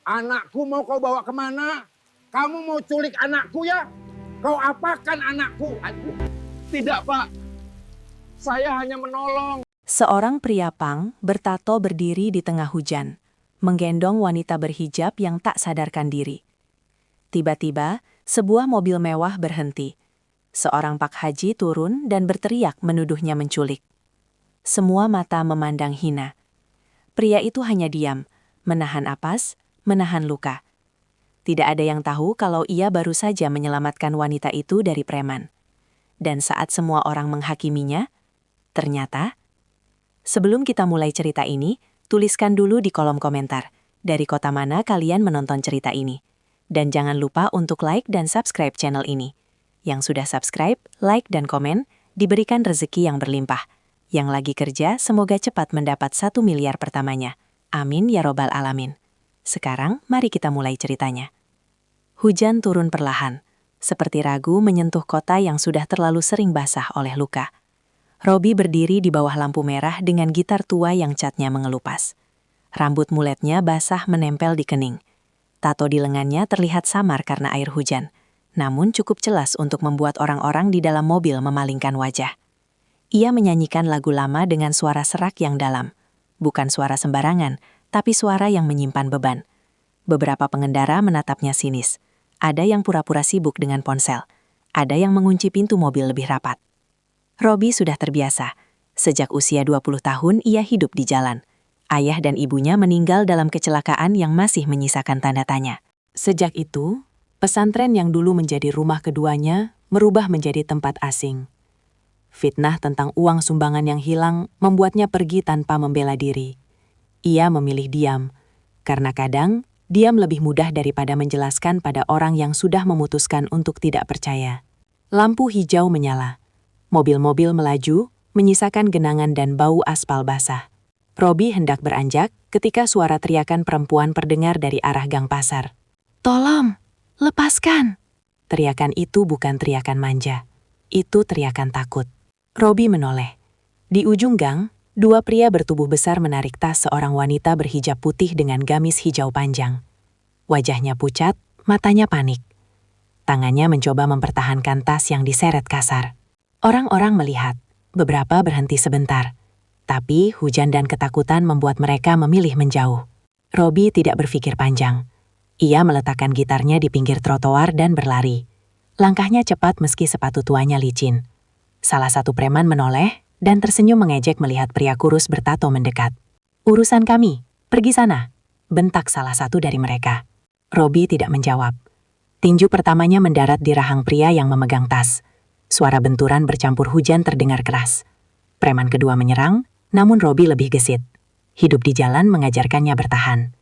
Anakku mau kau bawa kemana? Kamu mau culik anakku ya? Kau apakan anakku? Tidak, Pak. Saya hanya menolong. Seorang pria pang bertato berdiri di tengah hujan, menggendong wanita berhijab yang tak sadarkan diri. Tiba-tiba, sebuah mobil mewah berhenti. Seorang Pak Haji turun dan berteriak menuduhnya menculik. Semua mata memandang hina. Pria itu hanya diam, menahan napas, menahan luka. Tidak ada yang tahu kalau ia baru saja menyelamatkan wanita itu dari preman. Dan saat semua orang menghakiminya, ternyata... Sebelum kita mulai cerita ini, tuliskan dulu di kolom komentar, dari kota mana kalian menonton cerita ini. Dan jangan lupa untuk like dan subscribe channel ini. Yang sudah subscribe, like, dan komen, diberikan rezeki yang berlimpah. Yang lagi kerja, semoga cepat mendapat 1 miliar pertamanya. Amin ya robbal alamin. Sekarang, mari kita mulai ceritanya. Hujan turun perlahan, seperti ragu menyentuh kota yang sudah terlalu sering basah oleh luka. Robi berdiri di bawah lampu merah dengan gitar tua yang catnya mengelupas. Rambut muletnya basah menempel di kening. Tato di lengannya terlihat samar karena air hujan, namun cukup jelas untuk membuat orang-orang di dalam mobil memalingkan wajah. Ia menyanyikan lagu lama dengan suara serak yang dalam. Bukan suara sembarangan, tapi suara yang menyimpan beban. Beberapa pengendara menatapnya sinis. Ada yang pura-pura sibuk dengan ponsel. Ada yang mengunci pintu mobil lebih rapat. Robi sudah terbiasa. Sejak usia 20 tahun ia hidup di jalan. Ayah dan ibunya meninggal dalam kecelakaan yang masih menyisakan tanda tanya. Sejak itu, pesantren yang dulu menjadi rumah keduanya merubah menjadi tempat asing. Fitnah tentang uang sumbangan yang hilang membuatnya pergi tanpa membela diri. Ia memilih diam, karena kadang diam lebih mudah daripada menjelaskan pada orang yang sudah memutuskan untuk tidak percaya. Lampu hijau menyala. Mobil-mobil melaju, menyisakan genangan dan bau aspal basah. Robi hendak beranjak ketika suara teriakan perempuan terdengar dari arah gang pasar. "Tolong, lepaskan!" Teriakan itu bukan teriakan manja. Itu teriakan takut. Robi menoleh. Di ujung gang, 2 pria bertubuh besar menarik tas seorang wanita berhijab putih dengan gamis hijau panjang. Wajahnya pucat, matanya panik. Tangannya mencoba mempertahankan tas yang diseret kasar. Orang-orang melihat, beberapa berhenti sebentar. Tapi hujan dan ketakutan membuat mereka memilih menjauh. Robi tidak berpikir panjang. Ia meletakkan gitarnya di pinggir trotoar dan berlari. Langkahnya cepat meski sepatu tuanya licin. Salah satu preman menoleh dan tersenyum mengejek melihat pria kurus bertato mendekat. "Urusan kami, pergi sana," bentak salah satu dari mereka. Robi tidak menjawab. Tinju pertamanya mendarat di rahang pria yang memegang tas. Suara benturan bercampur hujan terdengar keras. Preman kedua menyerang, namun Robi lebih gesit. Hidup di jalan mengajarkannya bertahan.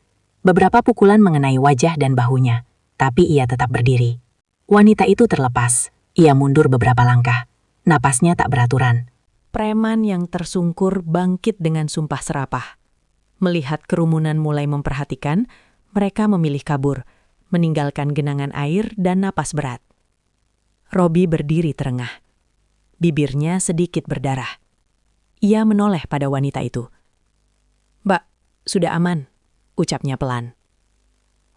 Beberapa pukulan mengenai wajah dan bahunya, tapi ia tetap berdiri. Wanita itu terlepas. Ia mundur beberapa langkah. Napasnya tak beraturan. Preman yang tersungkur bangkit dengan sumpah serapah. Melihat kerumunan mulai memperhatikan, mereka memilih kabur, meninggalkan genangan air dan napas berat. Robi berdiri terengah. Bibirnya sedikit berdarah. Ia menoleh pada wanita itu. "Mbak, sudah aman," ucapnya pelan.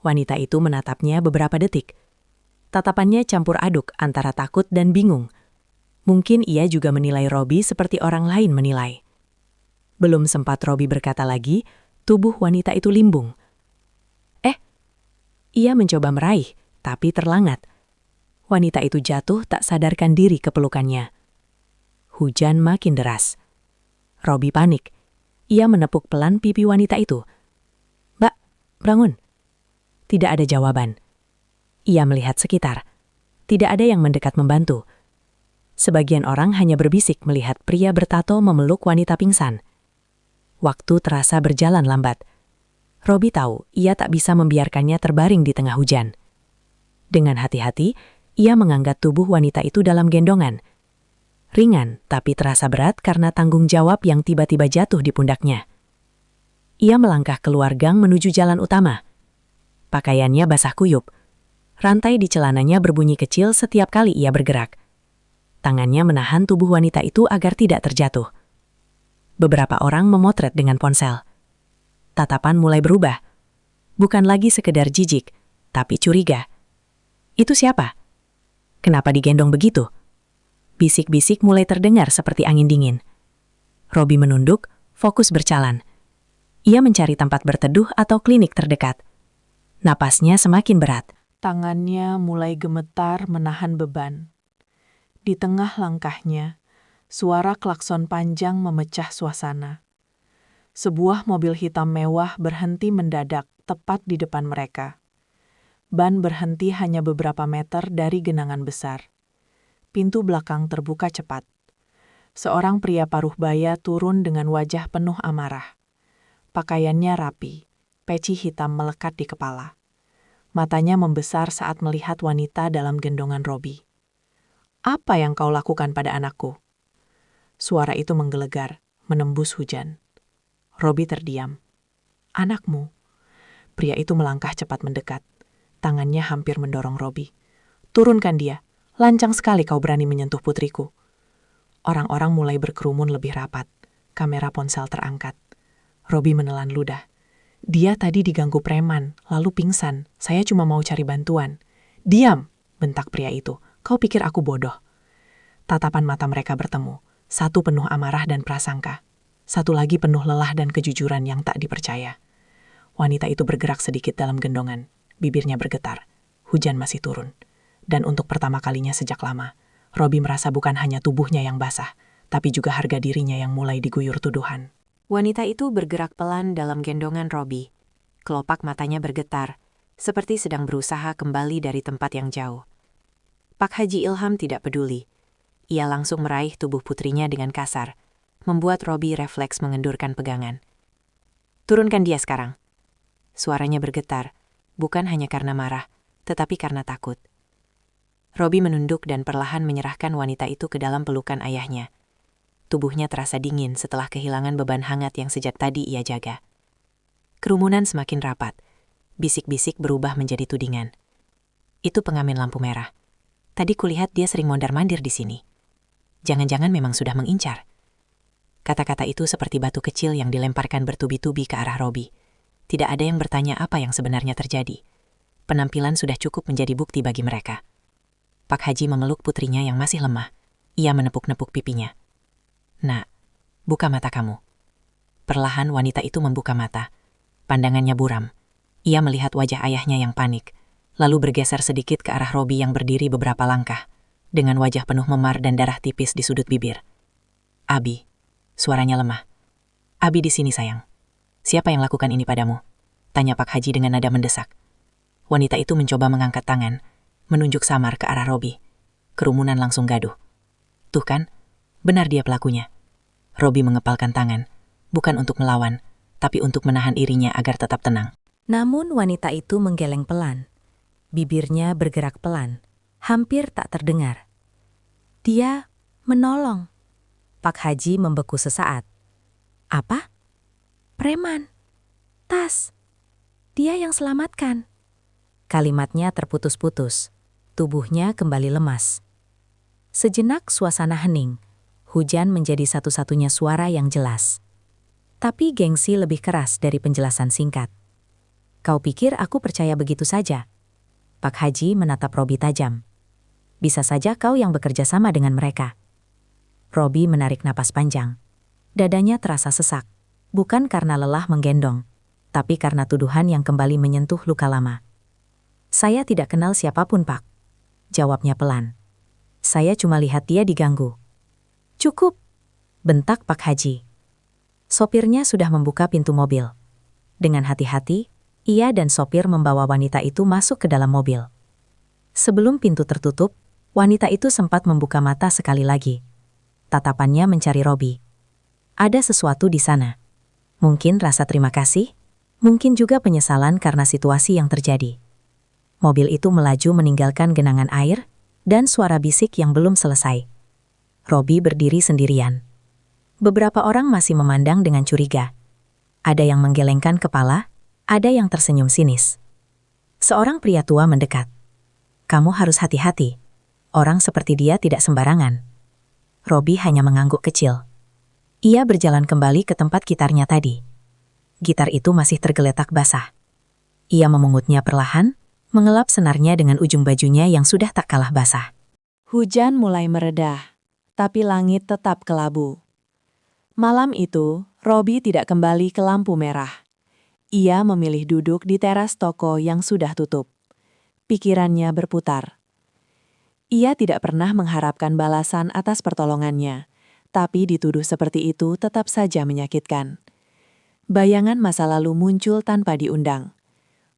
Wanita itu menatapnya beberapa detik. Tatapannya campur aduk antara takut dan bingung. Mungkin ia juga menilai Robi seperti orang lain menilai. Belum sempat Robi berkata lagi, tubuh wanita itu limbung. Ia mencoba meraih, tapi terlangat. Wanita itu jatuh tak sadarkan diri ke pelukannya. Hujan makin deras. Robi panik. Ia menepuk pelan pipi wanita itu. "Mbak, bangun." Tidak ada jawaban. Ia melihat sekitar. Tidak ada yang mendekat membantu. Sebagian orang hanya berbisik melihat pria bertato memeluk wanita pingsan. Waktu terasa berjalan lambat. Robi tahu ia tak bisa membiarkannya terbaring di tengah hujan. Dengan hati-hati, ia mengangkat tubuh wanita itu dalam gendongan. Ringan, tapi terasa berat karena tanggung jawab yang tiba-tiba jatuh di pundaknya. Ia melangkah keluar gang menuju jalan utama. Pakaiannya basah kuyup. Rantai di celananya berbunyi kecil setiap kali ia bergerak. Tangannya menahan tubuh wanita itu agar tidak terjatuh. Beberapa orang memotret dengan ponsel. Tatapan mulai berubah. Bukan lagi sekedar jijik, tapi curiga. Itu siapa? Kenapa digendong begitu? Bisik-bisik mulai terdengar seperti angin dingin. Robi menunduk, fokus berjalan. Ia mencari tempat berteduh atau klinik terdekat. Napasnya semakin berat. Tangannya mulai gemetar menahan beban. Di tengah langkahnya, suara klakson panjang memecah suasana. Sebuah mobil hitam mewah berhenti mendadak tepat di depan mereka. Ban berhenti hanya beberapa meter dari genangan besar. Pintu belakang terbuka cepat. Seorang pria paruh baya turun dengan wajah penuh amarah. Pakaiannya rapi, peci hitam melekat di kepala. Matanya membesar saat melihat wanita dalam gendongan Robi. "Apa yang kau lakukan pada anakku?" Suara itu menggelegar, menembus hujan. Robi terdiam. "Anakmu?" Pria itu melangkah cepat mendekat. Tangannya hampir mendorong Robi. "Turunkan dia. Lancang sekali kau berani menyentuh putriku." Orang-orang mulai berkerumun lebih rapat. Kamera ponsel terangkat. Robi menelan ludah. "Dia tadi diganggu preman, lalu pingsan. Saya cuma mau cari bantuan." "Diam!" bentak pria itu. "Kau pikir aku bodoh?" Tatapan mata mereka bertemu. Satu penuh amarah dan prasangka. Satu lagi penuh lelah dan kejujuran yang tak dipercaya. Wanita itu bergerak sedikit dalam gendongan. Bibirnya bergetar. Hujan masih turun. Dan untuk pertama kalinya sejak lama, Robi merasa bukan hanya tubuhnya yang basah, tapi juga harga dirinya yang mulai diguyur tuduhan. Wanita itu bergerak pelan dalam gendongan Robi. Kelopak matanya bergetar, seperti sedang berusaha kembali dari tempat yang jauh. Pak Haji Ilham tidak peduli. Ia langsung meraih tubuh putrinya dengan kasar, membuat Robi refleks mengendurkan pegangan. "Turunkan dia sekarang." Suaranya bergetar, bukan hanya karena marah, tetapi karena takut. Robi menunduk dan perlahan menyerahkan wanita itu ke dalam pelukan ayahnya. Tubuhnya terasa dingin setelah kehilangan beban hangat yang sejak tadi ia jaga. Kerumunan semakin rapat. Bisik-bisik berubah menjadi tudingan. "Itu pengamen lampu merah. Tadi kulihat dia sering mondar-mandir di sini. Jangan-jangan memang sudah mengincar." Kata-kata itu seperti batu kecil yang dilemparkan bertubi-tubi ke arah Robi. Tidak ada yang bertanya apa yang sebenarnya terjadi. Penampilan sudah cukup menjadi bukti bagi mereka. Pak Haji memeluk putrinya yang masih lemah. Ia menepuk-nepuk pipinya. "Nak, buka mata kamu." Perlahan wanita itu membuka mata. Pandangannya buram. Ia melihat wajah ayahnya yang panik, lalu bergeser sedikit ke arah Robi yang berdiri beberapa langkah, dengan wajah penuh memar dan darah tipis di sudut bibir. "Abi," suaranya lemah. "Abi di sini sayang. Siapa yang lakukan ini padamu?" tanya Pak Haji dengan nada mendesak. Wanita itu mencoba mengangkat tangan, menunjuk samar ke arah Robi. Kerumunan langsung gaduh. "Tuh kan, benar dia pelakunya." Robi mengepalkan tangan, bukan untuk melawan, tapi untuk menahan irinya agar tetap tenang. Namun wanita itu menggeleng pelan. Bibirnya bergerak pelan, hampir tak terdengar. "Dia menolong." Pak Haji membeku sesaat. "Apa?" "Preman. Tas. Dia yang selamatkan." Kalimatnya terputus-putus. Tubuhnya kembali lemas. Sejenak suasana hening. Hujan menjadi satu-satunya suara yang jelas. Tapi gengsi lebih keras dari penjelasan singkat. "Kau pikir aku percaya begitu saja?" Pak Haji menatap Robi tajam. "Bisa saja kau yang bekerja sama dengan mereka." Robi menarik napas panjang. Dadanya terasa sesak, bukan karena lelah menggendong, tapi karena tuduhan yang kembali menyentuh luka lama. "Saya tidak kenal siapapun, Pak," jawabnya pelan. "Saya cuma lihat dia diganggu." "Cukup," bentak Pak Haji. Sopirnya sudah membuka pintu mobil. Dengan hati-hati, ia dan sopir membawa wanita itu masuk ke dalam mobil. Sebelum pintu tertutup, wanita itu sempat membuka mata sekali lagi. Tatapannya mencari Robi. Ada sesuatu di sana. Mungkin rasa terima kasih, mungkin juga penyesalan karena situasi yang terjadi. Mobil itu melaju meninggalkan genangan air dan suara bisik yang belum selesai. Robi berdiri sendirian. Beberapa orang masih memandang dengan curiga. Ada yang menggelengkan kepala, ada yang tersenyum sinis. Seorang pria tua mendekat. "Kamu harus hati-hati. Orang seperti dia tidak sembarangan." Robi hanya mengangguk kecil. Ia berjalan kembali ke tempat gitarnya tadi. Gitar itu masih tergeletak basah. Ia memungutnya perlahan, mengelap senarnya dengan ujung bajunya yang sudah tak kalah basah. Hujan mulai meredah, tapi langit tetap kelabu. Malam itu, Robi tidak kembali ke lampu merah. Ia memilih duduk di teras toko yang sudah tutup. Pikirannya berputar. Ia tidak pernah mengharapkan balasan atas pertolongannya, tapi dituduh seperti itu tetap saja menyakitkan. Bayangan masa lalu muncul tanpa diundang.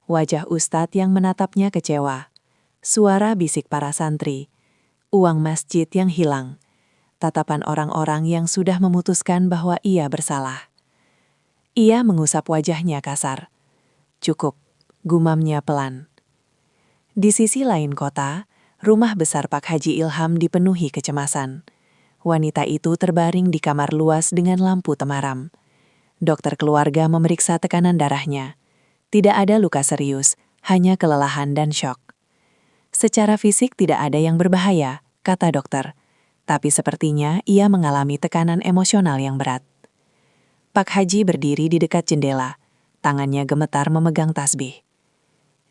Wajah Ustadz yang menatapnya kecewa. Suara bisik para santri. Uang masjid yang hilang. Tatapan orang-orang yang sudah memutuskan bahwa ia bersalah. Ia mengusap wajahnya kasar. Cukup, gumamnya pelan. Di sisi lain kota, rumah besar Pak Haji Ilham dipenuhi kecemasan. Wanita itu terbaring di kamar luas dengan lampu temaram. Dokter keluarga memeriksa tekanan darahnya. Tidak ada luka serius, hanya kelelahan dan syok. Secara fisik tidak ada yang berbahaya, kata dokter. Tapi sepertinya ia mengalami tekanan emosional yang berat. Pak Haji berdiri di dekat jendela. Tangannya gemetar memegang tasbih.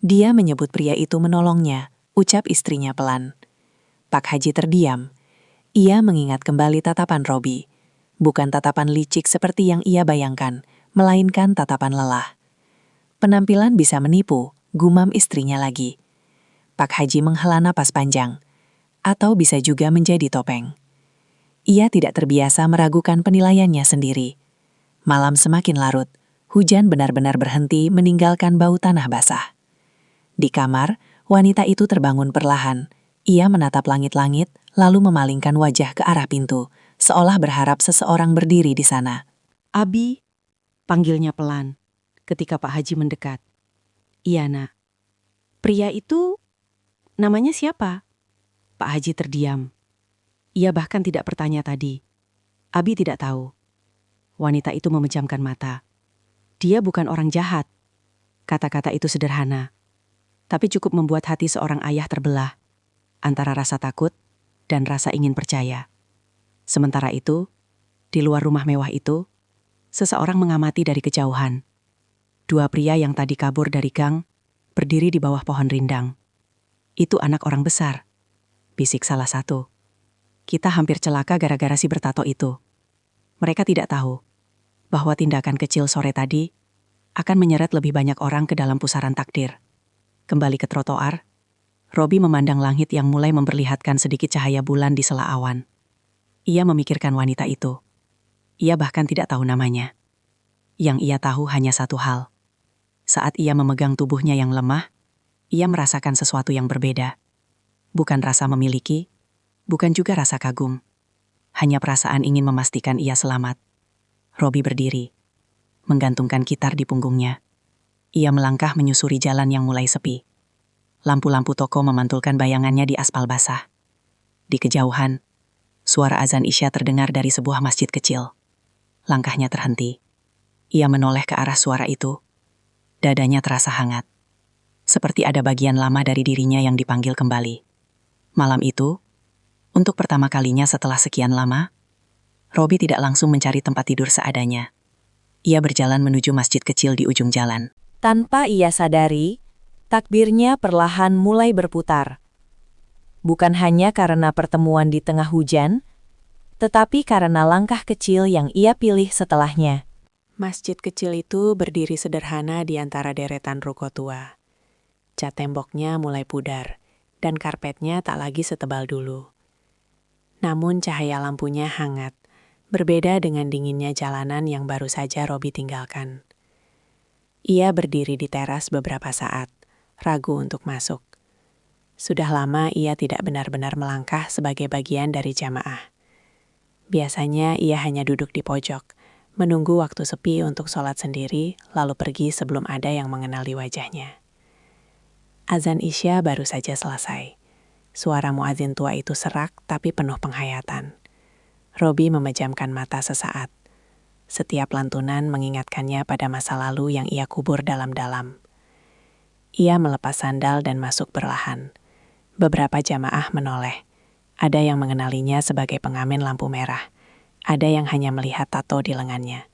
Dia menyebut pria itu menolongnya, ucap istrinya pelan. Pak Haji terdiam. Ia mengingat kembali tatapan Robi. Bukan tatapan licik seperti yang ia bayangkan, melainkan tatapan lelah. Penampilan bisa menipu, gumam istrinya lagi. Pak Haji menghela napas panjang. Atau bisa juga menjadi topeng. Ia tidak terbiasa meragukan penilaiannya sendiri. Malam semakin larut, hujan benar-benar berhenti meninggalkan bau tanah basah. Di kamar, wanita itu terbangun perlahan. Ia menatap langit-langit, lalu memalingkan wajah ke arah pintu, seolah berharap seseorang berdiri di sana. Abi, panggilnya pelan, ketika Pak Haji mendekat. Iya, Nak. Pria itu, namanya siapa? Pak Haji terdiam. Ia bahkan tidak bertanya tadi. Abi tidak tahu. Wanita itu memejamkan mata. Dia bukan orang jahat. Kata-kata itu sederhana. Tapi cukup membuat hati seorang ayah terbelah. Antara rasa takut dan rasa ingin percaya. Sementara itu, di luar rumah mewah itu, seseorang mengamati dari kejauhan. Dua pria yang tadi kabur dari gang, berdiri di bawah pohon rindang. Itu anak orang besar. Bisik salah satu. Kita hampir celaka gara-gara si bertato itu. Mereka tidak tahu bahwa tindakan kecil sore tadi akan menyeret lebih banyak orang ke dalam pusaran takdir. Kembali ke trotoar, Robi memandang langit yang mulai memperlihatkan sedikit cahaya bulan di sela awan. Ia memikirkan wanita itu. Ia bahkan tidak tahu namanya. Yang ia tahu hanya satu hal. Saat ia memegang tubuhnya yang lemah, ia merasakan sesuatu yang berbeda. Bukan rasa memiliki, bukan juga rasa kagum. Hanya perasaan ingin memastikan ia selamat. Robi berdiri, menggantungkan gitar di punggungnya. Ia melangkah menyusuri jalan yang mulai sepi. Lampu-lampu toko memantulkan bayangannya di aspal basah. Di kejauhan, suara azan Isya terdengar dari sebuah masjid kecil. Langkahnya terhenti. Ia menoleh ke arah suara itu. Dadanya terasa hangat. Seperti ada bagian lama dari dirinya yang dipanggil kembali. Malam itu, untuk pertama kalinya setelah sekian lama, Robi tidak langsung mencari tempat tidur seadanya. Ia berjalan menuju masjid kecil di ujung jalan. Tanpa ia sadari, takbirnya perlahan mulai berputar. Bukan hanya karena pertemuan di tengah hujan, tetapi karena langkah kecil yang ia pilih setelahnya. Masjid kecil itu berdiri sederhana di antara deretan ruko tua. Cat temboknya mulai pudar, dan karpetnya tak lagi setebal dulu. Namun cahaya lampunya hangat, berbeda dengan dinginnya jalanan yang baru saja Robi tinggalkan. Ia berdiri di teras beberapa saat, ragu untuk masuk. Sudah lama ia tidak benar-benar melangkah sebagai bagian dari jamaah. Biasanya ia hanya duduk di pojok, menunggu waktu sepi untuk sholat sendiri, lalu pergi sebelum ada yang mengenali wajahnya. Azan Isya baru saja selesai. Suara muazin tua itu serak tapi penuh penghayatan. Robi memejamkan mata sesaat. Setiap lantunan mengingatkannya pada masa lalu yang ia kubur dalam-dalam. Ia melepas sandal dan masuk perlahan. Beberapa jamaah menoleh. Ada yang mengenalinya sebagai pengamen lampu merah. Ada yang hanya melihat tato di lengannya.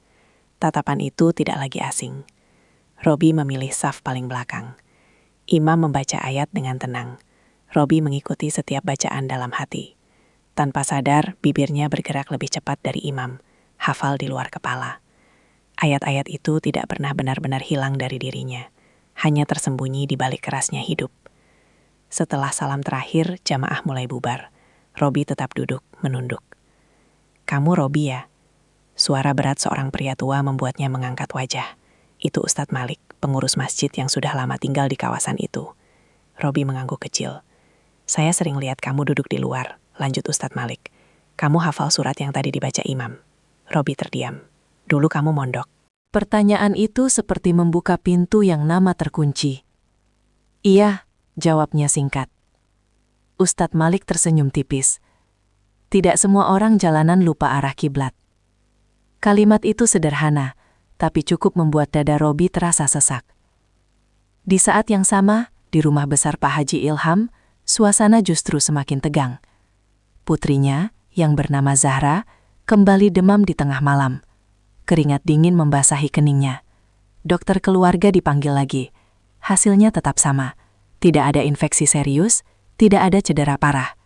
Tatapan itu tidak lagi asing. Robi memilih saf paling belakang. Imam membaca ayat dengan tenang. Robi mengikuti setiap bacaan dalam hati. Tanpa sadar, bibirnya bergerak lebih cepat dari imam, hafal di luar kepala. Ayat-ayat itu tidak pernah benar-benar hilang dari dirinya, hanya tersembunyi di balik kerasnya hidup. Setelah salam terakhir, jamaah mulai bubar. Robi tetap duduk, menunduk. "Kamu Robi ya?" Suara berat seorang pria tua membuatnya mengangkat wajah. Itu Ustadz Malik, pengurus masjid yang sudah lama tinggal di kawasan itu. Robi mengangguk kecil. "Saya sering lihat kamu duduk di luar," lanjut Ustadz Malik. "Kamu hafal surat yang tadi dibaca imam." Robi terdiam. "Dulu kamu mondok." Pertanyaan itu seperti membuka pintu yang nama terkunci. "Iya," jawabnya singkat. Ustadz Malik tersenyum tipis. Tidak semua orang jalanan lupa arah kiblat. Kalimat itu sederhana, tapi cukup membuat dada Robi terasa sesak. Di saat yang sama, di rumah besar Pak Haji Ilham, suasana justru semakin tegang. Putrinya, yang bernama Zahra, kembali demam di tengah malam. Keringat dingin membasahi keningnya. Dokter keluarga dipanggil lagi. Hasilnya tetap sama. Tidak ada infeksi serius, tidak ada cedera parah.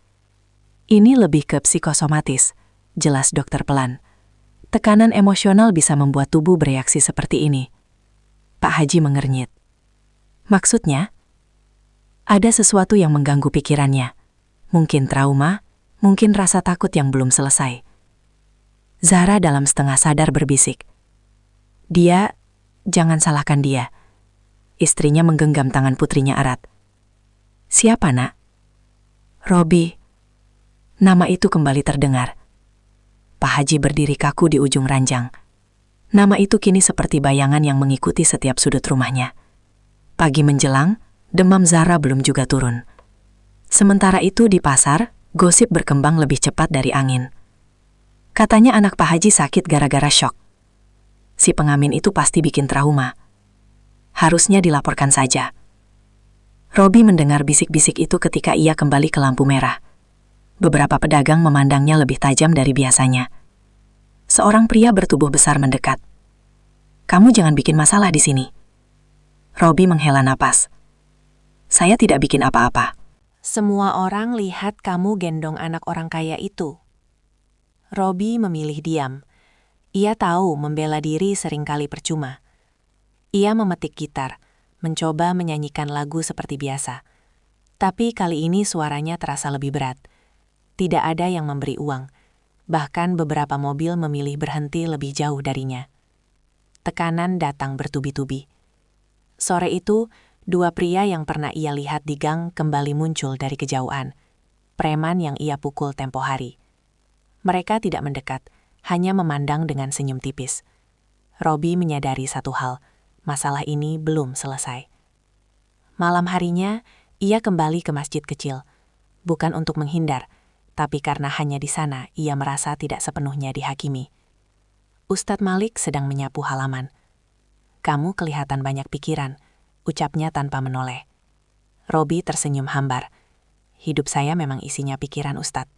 Ini lebih ke psikosomatis, jelas dokter pelan. Tekanan emosional bisa membuat tubuh bereaksi seperti ini. Pak Haji mengernyit. Maksudnya? Ada sesuatu yang mengganggu pikirannya. Mungkin trauma, mungkin rasa takut yang belum selesai. Zahra dalam setengah sadar berbisik. "Dia, jangan salahkan dia." Istrinya menggenggam tangan putrinya erat. "Siapa, Nak?" "Robi." Nama itu kembali terdengar. Pak Haji berdiri kaku di ujung ranjang. Nama itu kini seperti bayangan yang mengikuti setiap sudut rumahnya. Pagi menjelang, demam Zahra belum juga turun. Sementara itu di pasar, gosip berkembang lebih cepat dari angin. Katanya anak Pak Haji sakit gara-gara syok. Si pengamen itu pasti bikin trauma. Harusnya dilaporkan saja. Robi mendengar bisik-bisik itu ketika ia kembali ke lampu merah. Beberapa pedagang memandangnya lebih tajam dari biasanya. Seorang pria bertubuh besar mendekat. "Kamu jangan bikin masalah di sini." Robi menghela napas. "Saya tidak bikin apa-apa." "Semua orang lihat kamu gendong anak orang kaya itu." Robi memilih diam. Ia tahu membela diri seringkali percuma. Ia memetik gitar, mencoba menyanyikan lagu seperti biasa. Tapi kali ini suaranya terasa lebih berat. Tidak ada yang memberi uang. Bahkan beberapa mobil memilih berhenti lebih jauh darinya. Tekanan datang bertubi-tubi. Sore itu, dua pria yang pernah ia lihat di gang kembali muncul dari kejauhan. Preman yang ia pukul tempo hari. Mereka tidak mendekat, hanya memandang dengan senyum tipis. Robi menyadari satu hal, masalah ini belum selesai. Malam harinya, ia kembali ke masjid kecil. Bukan untuk menghindar, tapi karena hanya di sana ia merasa tidak sepenuhnya dihakimi. Ustadz Malik sedang menyapu halaman. "Kamu kelihatan banyak pikiran," ucapnya tanpa menoleh. Robi tersenyum hambar. "Hidup saya memang isinya pikiran, Ustadz."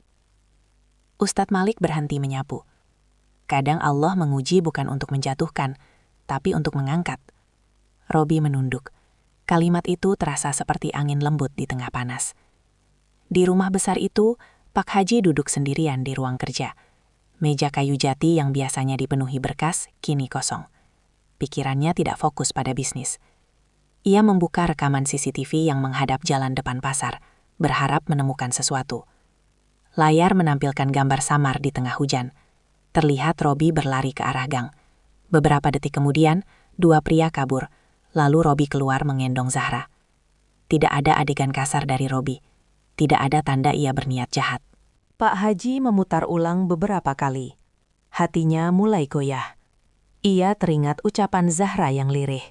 Ustadz Malik berhenti menyapu. "Kadang Allah menguji bukan untuk menjatuhkan, tapi untuk mengangkat." Robi menunduk. Kalimat itu terasa seperti angin lembut di tengah panas. Di rumah besar itu, Pak Haji duduk sendirian di ruang kerja. Meja kayu jati yang biasanya dipenuhi berkas, kini kosong. Pikirannya tidak fokus pada bisnis. Ia membuka rekaman CCTV yang menghadap jalan depan pasar, berharap menemukan sesuatu. Layar menampilkan gambar samar di tengah hujan. Terlihat Robi berlari ke arah gang. Beberapa detik kemudian, dua pria kabur, lalu Robi keluar mengendong Zahra. Tidak ada adegan kasar dari Robi. Tidak ada tanda ia berniat jahat. Pak Haji memutar ulang beberapa kali. Hatinya mulai goyah. Ia teringat ucapan Zahra yang lirih.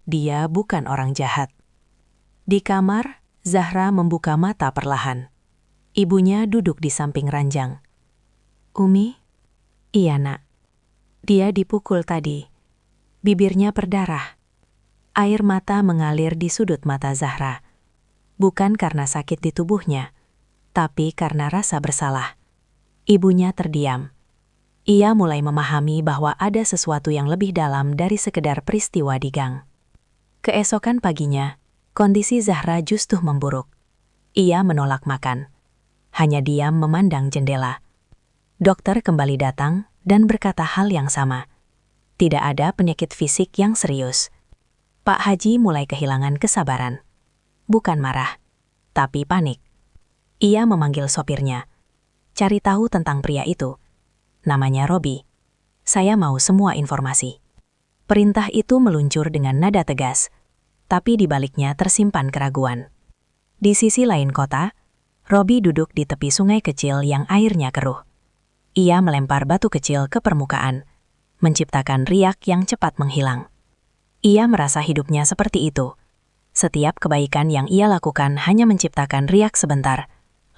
Dia bukan orang jahat. Di kamar, Zahra membuka mata perlahan. Ibunya duduk di samping ranjang. "Umi?" "Iya, Nak." Dia dipukul tadi. Bibirnya berdarah. Air mata mengalir di sudut mata Zahra. Bukan karena sakit di tubuhnya, tapi karena rasa bersalah. Ibunya terdiam. Ia mulai memahami bahwa ada sesuatu yang lebih dalam dari sekedar peristiwa di gang. Keesokan paginya, kondisi Zahra justru memburuk. Ia menolak makan. Hanya diam memandang jendela. Dokter kembali datang dan berkata hal yang sama. Tidak ada penyakit fisik yang serius. Pak Haji mulai kehilangan kesabaran. Bukan marah, tapi panik. Ia memanggil sopirnya. Cari tahu tentang pria itu. Namanya Robi. Saya mau semua informasi. Perintah itu meluncur dengan nada tegas, tapi di baliknya tersimpan keraguan. Di sisi lain kota, Robi duduk di tepi sungai kecil yang airnya keruh. Ia melempar batu kecil ke permukaan, menciptakan riak yang cepat menghilang. Ia merasa hidupnya seperti itu. Setiap kebaikan yang ia lakukan hanya menciptakan riak sebentar,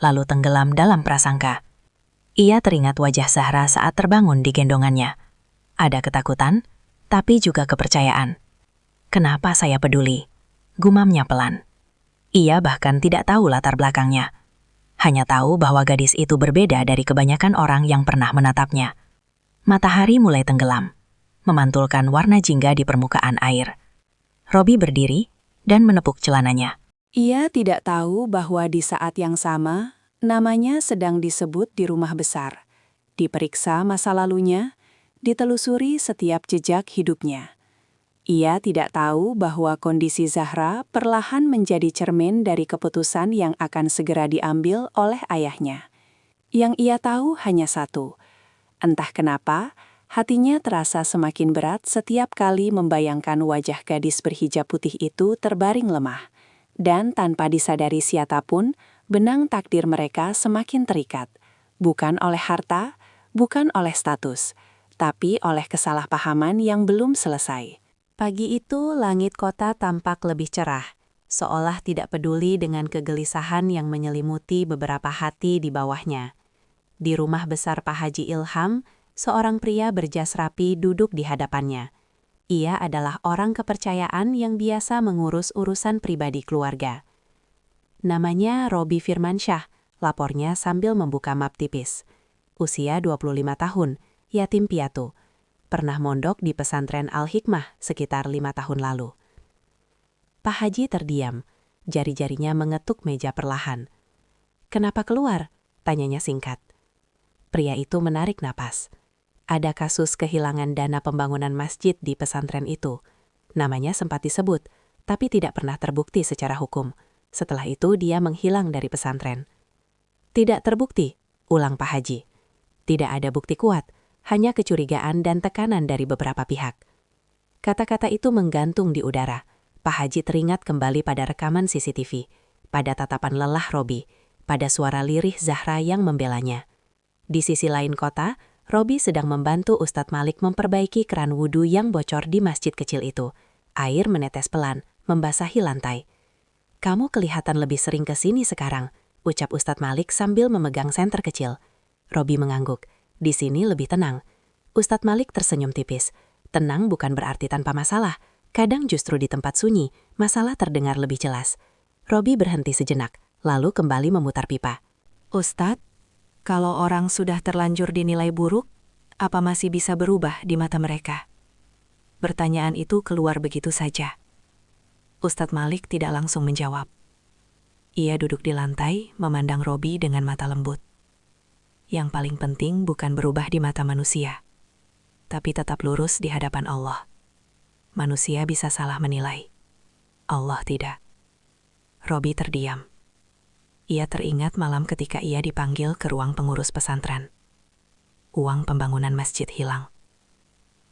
lalu tenggelam dalam prasangka. Ia teringat wajah Zahra saat terbangun di gendongannya. Ada ketakutan, tapi juga kepercayaan. Kenapa saya peduli? Gumamnya pelan. Ia bahkan tidak tahu latar belakangnya. Hanya tahu bahwa gadis itu berbeda dari kebanyakan orang yang pernah menatapnya. Matahari mulai tenggelam, memantulkan warna jingga di permukaan air. Robi berdiri dan menepuk celananya. Ia tidak tahu bahwa di saat yang sama, namanya sedang disebut di rumah besar. Diperiksa masa lalunya, ditelusuri setiap jejak hidupnya. Ia tidak tahu bahwa kondisi Zahra perlahan menjadi cermin dari keputusan yang akan segera diambil oleh ayahnya. Yang ia tahu hanya satu. Entah kenapa, hatinya terasa semakin berat setiap kali membayangkan wajah gadis berhijab putih itu terbaring lemah. Dan tanpa disadari siapapun, benang takdir mereka semakin terikat. Bukan oleh harta, bukan oleh status, tapi oleh kesalahpahaman yang belum selesai. Pagi itu langit kota tampak lebih cerah, seolah tidak peduli dengan kegelisahan yang menyelimuti beberapa hati di bawahnya. Di rumah besar Pak Haji Ilham, seorang pria berjas rapi duduk di hadapannya. Ia adalah orang kepercayaan yang biasa mengurus urusan pribadi keluarga. Namanya Robi Firmansyah, lapornya sambil membuka map tipis. Usia 25 tahun, yatim piatu. Pernah mondok di pesantren Al-Hikmah sekitar 5 tahun lalu. Pak Haji terdiam, jari-jarinya mengetuk meja perlahan. "Kenapa keluar?" tanyanya singkat. Pria itu menarik napas. Ada kasus kehilangan dana pembangunan masjid di pesantren itu. Namanya sempat disebut, tapi tidak pernah terbukti secara hukum. Setelah itu dia menghilang dari pesantren. "Tidak terbukti," ulang Pak Haji. "Tidak ada bukti kuat, hanya kecurigaan dan tekanan dari beberapa pihak." Kata-kata itu menggantung di udara. Pak Haji teringat kembali pada rekaman CCTV, pada tatapan lelah Robi, pada suara lirih Zahra yang membelanya. Di sisi lain kota, Robi sedang membantu Ustadz Malik memperbaiki keran wudhu yang bocor di masjid kecil itu. Air menetes pelan, membasahi lantai. "Kamu kelihatan lebih sering ke sini sekarang," ucap Ustadz Malik sambil memegang senter kecil. Robi mengangguk. "Di sini lebih tenang." Ustadz Malik tersenyum tipis. Tenang bukan berarti tanpa masalah. Kadang justru di tempat sunyi, masalah terdengar lebih jelas. Robi berhenti sejenak, lalu kembali memutar pipa. "Ustadz, kalau orang sudah terlanjur dinilai buruk, apa masih bisa berubah di mata mereka?" Pertanyaan itu keluar begitu saja. Ustadz Malik tidak langsung menjawab. Ia duduk di lantai, memandang Robi dengan mata lembut. Yang paling penting bukan berubah di mata manusia, tapi tetap lurus di hadapan Allah. Manusia bisa salah menilai, Allah tidak. Robi terdiam. Ia teringat malam ketika ia dipanggil ke ruang pengurus pesantren. Uang pembangunan masjid hilang.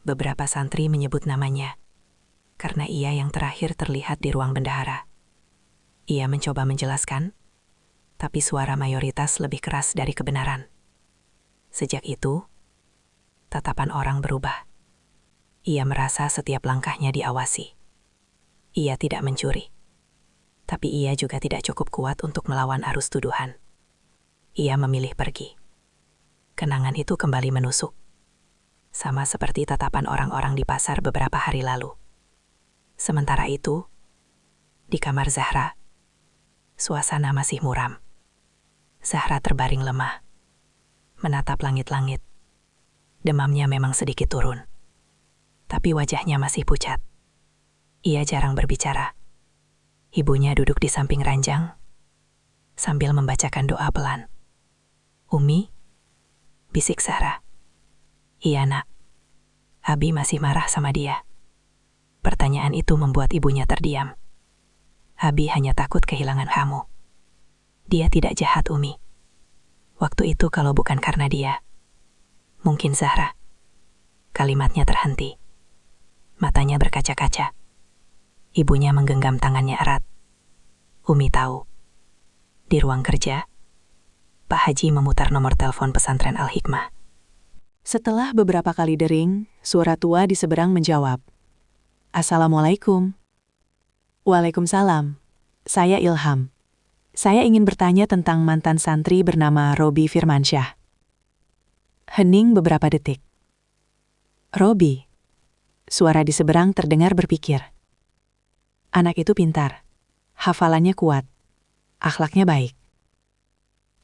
Beberapa santri menyebut namanya, karena ia yang terakhir terlihat di ruang bendahara. Ia mencoba menjelaskan, tapi suara mayoritas lebih keras dari kebenaran. Sejak itu, tatapan orang berubah. Ia merasa setiap langkahnya diawasi. Ia tidak mencuri, tapi ia juga tidak cukup kuat untuk melawan arus tuduhan. Ia memilih pergi. Kenangan itu kembali menusuk, sama seperti tatapan orang-orang di pasar beberapa hari lalu. Sementara itu, di kamar Zahra, suasana masih muram. Zahra terbaring lemah, menatap langit-langit. Demamnya memang sedikit turun, tapi wajahnya masih pucat. Ia jarang berbicara. Ibunya duduk di samping ranjang sambil membacakan doa pelan. "Umi," bisik Zahra. "Iya, Nak. Abi masih marah sama dia." Pertanyaan itu membuat ibunya terdiam. "Abi hanya takut kehilangan kamu. Dia tidak jahat, Umi. Waktu itu kalau bukan karena dia." "Mungkin Zahra." Kalimatnya terhenti. Matanya berkaca-kaca. Ibunya menggenggam tangannya erat. Umi tahu. Di ruang kerja, Pak Haji memutar nomor telepon pesantren Al-Hikmah. Setelah beberapa kali dering, suara tua di seberang menjawab. "Assalamualaikum." "Waalaikumsalam. Saya Ilham. Saya ingin bertanya tentang mantan santri bernama Robi Firmansyah." Hening beberapa detik. "Robi?" Suara di seberang terdengar berpikir. Anak itu pintar. Hafalannya kuat. Akhlaknya baik.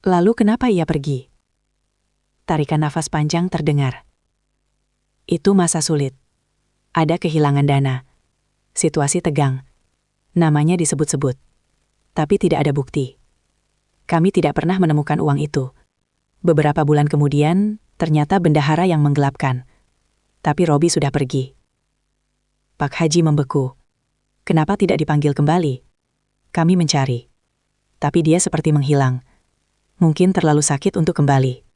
Lalu kenapa ia pergi? Tarikan nafas panjang terdengar. Itu masa sulit. Ada kehilangan dana. Situasi tegang. Namanya disebut-sebut. Tapi tidak ada bukti. Kami tidak pernah menemukan uang itu. Beberapa bulan kemudian, ternyata bendahara yang menggelapkan. Tapi Robi sudah pergi. Pak Haji membeku. Kenapa tidak dipanggil kembali? Kami mencari. Tapi dia seperti menghilang. Mungkin terlalu sakit untuk kembali.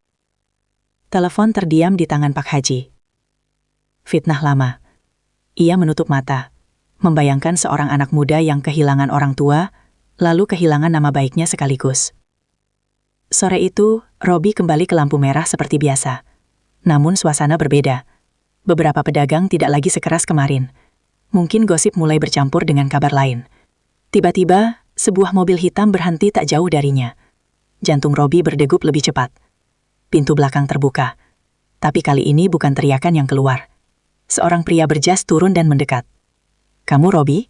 Telepon terdiam di tangan Pak Haji. Fitnah lama. Ia menutup mata, membayangkan seorang anak muda yang kehilangan orang tua, lalu kehilangan nama baiknya sekaligus. Sore itu, Robi kembali ke lampu merah seperti biasa. Namun suasana berbeda. Beberapa pedagang tidak lagi sekeras kemarin. Mungkin gosip mulai bercampur dengan kabar lain. Tiba-tiba, sebuah mobil hitam berhenti tak jauh darinya. Jantung Robi berdegup lebih cepat. Pintu belakang terbuka. Tapi kali ini bukan teriakan yang keluar. Seorang pria berjas turun dan mendekat. "Kamu Robi?"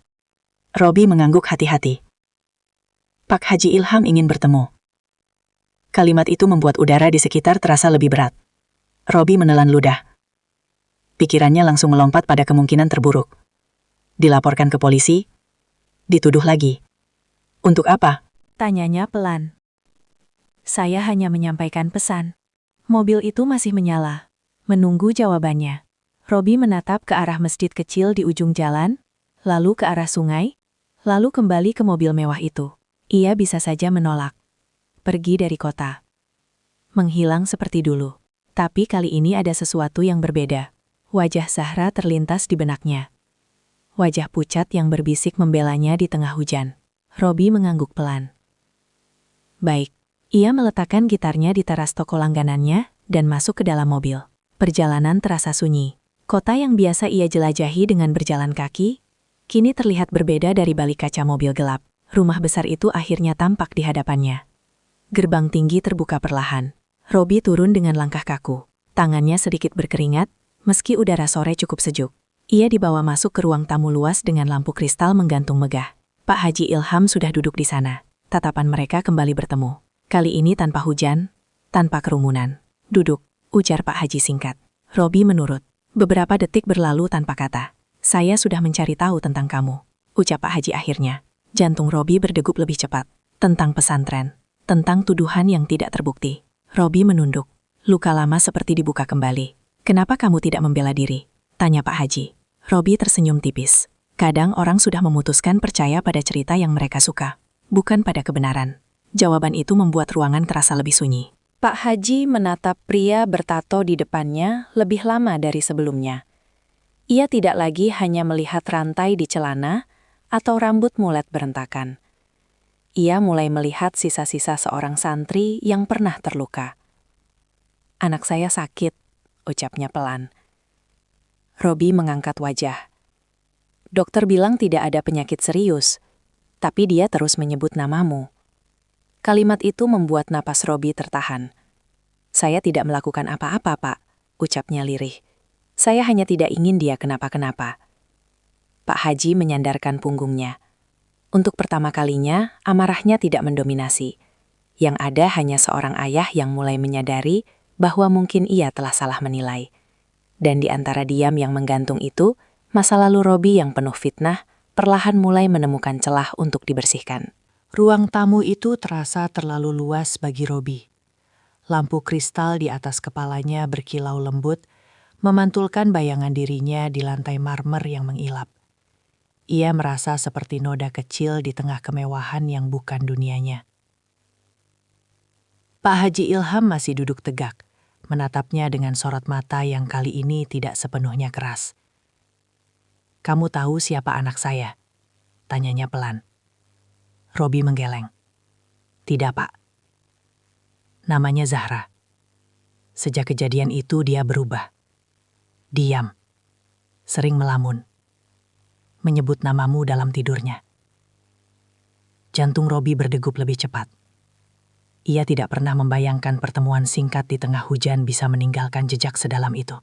Robi mengangguk hati-hati. Pak Haji Ilham ingin bertemu. Kalimat itu membuat udara di sekitar terasa lebih berat. Robi menelan ludah. Pikirannya langsung melompat pada kemungkinan terburuk. Dilaporkan ke polisi? Dituduh lagi. Untuk apa? Tanyanya pelan. Saya hanya menyampaikan pesan. Mobil itu masih menyala. Menunggu jawabannya. Robi menatap ke arah masjid kecil di ujung jalan, lalu ke arah sungai, lalu kembali ke mobil mewah itu. Ia bisa saja menolak. Pergi dari kota. Menghilang seperti dulu. Tapi kali ini ada sesuatu yang berbeda. Wajah Zahra terlintas di benaknya. Wajah pucat yang berbisik membelanya di tengah hujan. Robi mengangguk pelan. Baik. Ia meletakkan gitarnya di teras toko langganannya dan masuk ke dalam mobil. Perjalanan terasa sunyi. Kota yang biasa ia jelajahi dengan berjalan kaki, kini terlihat berbeda dari balik kaca mobil gelap. Rumah besar itu akhirnya tampak di hadapannya. Gerbang tinggi terbuka perlahan. Robi turun dengan langkah kaku. Tangannya sedikit berkeringat, meski udara sore cukup sejuk. Ia dibawa masuk ke ruang tamu luas dengan lampu kristal menggantung megah. Pak Haji Ilham sudah duduk di sana. Tatapan mereka kembali bertemu. Kali ini tanpa hujan, tanpa kerumunan. "Duduk," ujar Pak Haji singkat. Robi menurut. Beberapa detik berlalu tanpa kata. "Saya sudah mencari tahu tentang kamu," ucap Pak Haji akhirnya. Jantung Robi berdegup lebih cepat. Tentang pesantren. Tentang tuduhan yang tidak terbukti. Robi menunduk. Luka lama seperti dibuka kembali. "Kenapa kamu tidak membela diri?" tanya Pak Haji. Robi tersenyum tipis. Kadang orang sudah memutuskan percaya pada cerita yang mereka suka, bukan pada kebenaran. Jawaban itu membuat ruangan terasa lebih sunyi. Pak Haji menatap pria bertato di depannya lebih lama dari sebelumnya. Ia tidak lagi hanya melihat rantai di celana atau rambut mulet berantakan. Ia mulai melihat sisa-sisa seorang santri yang pernah terluka. "Anak saya sakit," ucapnya pelan. Robi mengangkat wajah. "Dokter bilang tidak ada penyakit serius, tapi dia terus menyebut namamu." Kalimat itu membuat napas Robi tertahan. "Saya tidak melakukan apa-apa, Pak," ucapnya lirih. "Saya hanya tidak ingin dia kenapa-kenapa." Pak Haji menyandarkan punggungnya. Untuk pertama kalinya, amarahnya tidak mendominasi. Yang ada hanya seorang ayah yang mulai menyadari bahwa mungkin ia telah salah menilai. Dan di antara diam yang menggantung itu, masa lalu Robi yang penuh fitnah perlahan mulai menemukan celah untuk dibersihkan. Ruang tamu itu terasa terlalu luas bagi Robi. Lampu kristal di atas kepalanya berkilau lembut, memantulkan bayangan dirinya di lantai marmer yang mengilap. Ia merasa seperti noda kecil di tengah kemewahan yang bukan dunianya. Pak Haji Ilham masih duduk tegak, menatapnya dengan sorot mata yang kali ini tidak sepenuhnya keras. "Kamu tahu siapa anak saya?" tanyanya pelan. Robi menggeleng. "Tidak, Pak." "Namanya Zahra. Sejak kejadian itu dia berubah. Diam. Sering melamun. Menyebut namamu dalam tidurnya." Jantung Robi berdegup lebih cepat. Ia tidak pernah membayangkan pertemuan singkat di tengah hujan bisa meninggalkan jejak sedalam itu.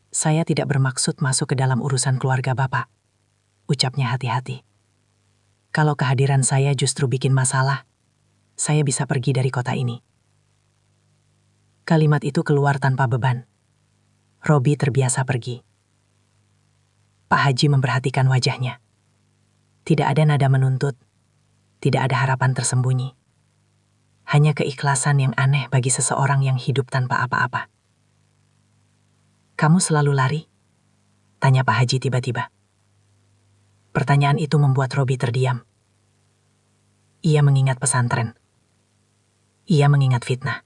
"Saya tidak bermaksud masuk ke dalam urusan keluarga Bapak," ucapnya hati-hati. "Kalau kehadiran saya justru bikin masalah, saya bisa pergi dari kota ini." Kalimat itu keluar tanpa beban. Robi terbiasa pergi. Pak Haji memperhatikan wajahnya. Tidak ada nada menuntut, tidak ada harapan tersembunyi. Hanya keikhlasan yang aneh bagi seseorang yang hidup tanpa apa-apa. "Kamu selalu lari?" tanya Pak Haji tiba-tiba. Pertanyaan itu membuat Robi terdiam. Ia mengingat pesantren. Ia mengingat fitnah.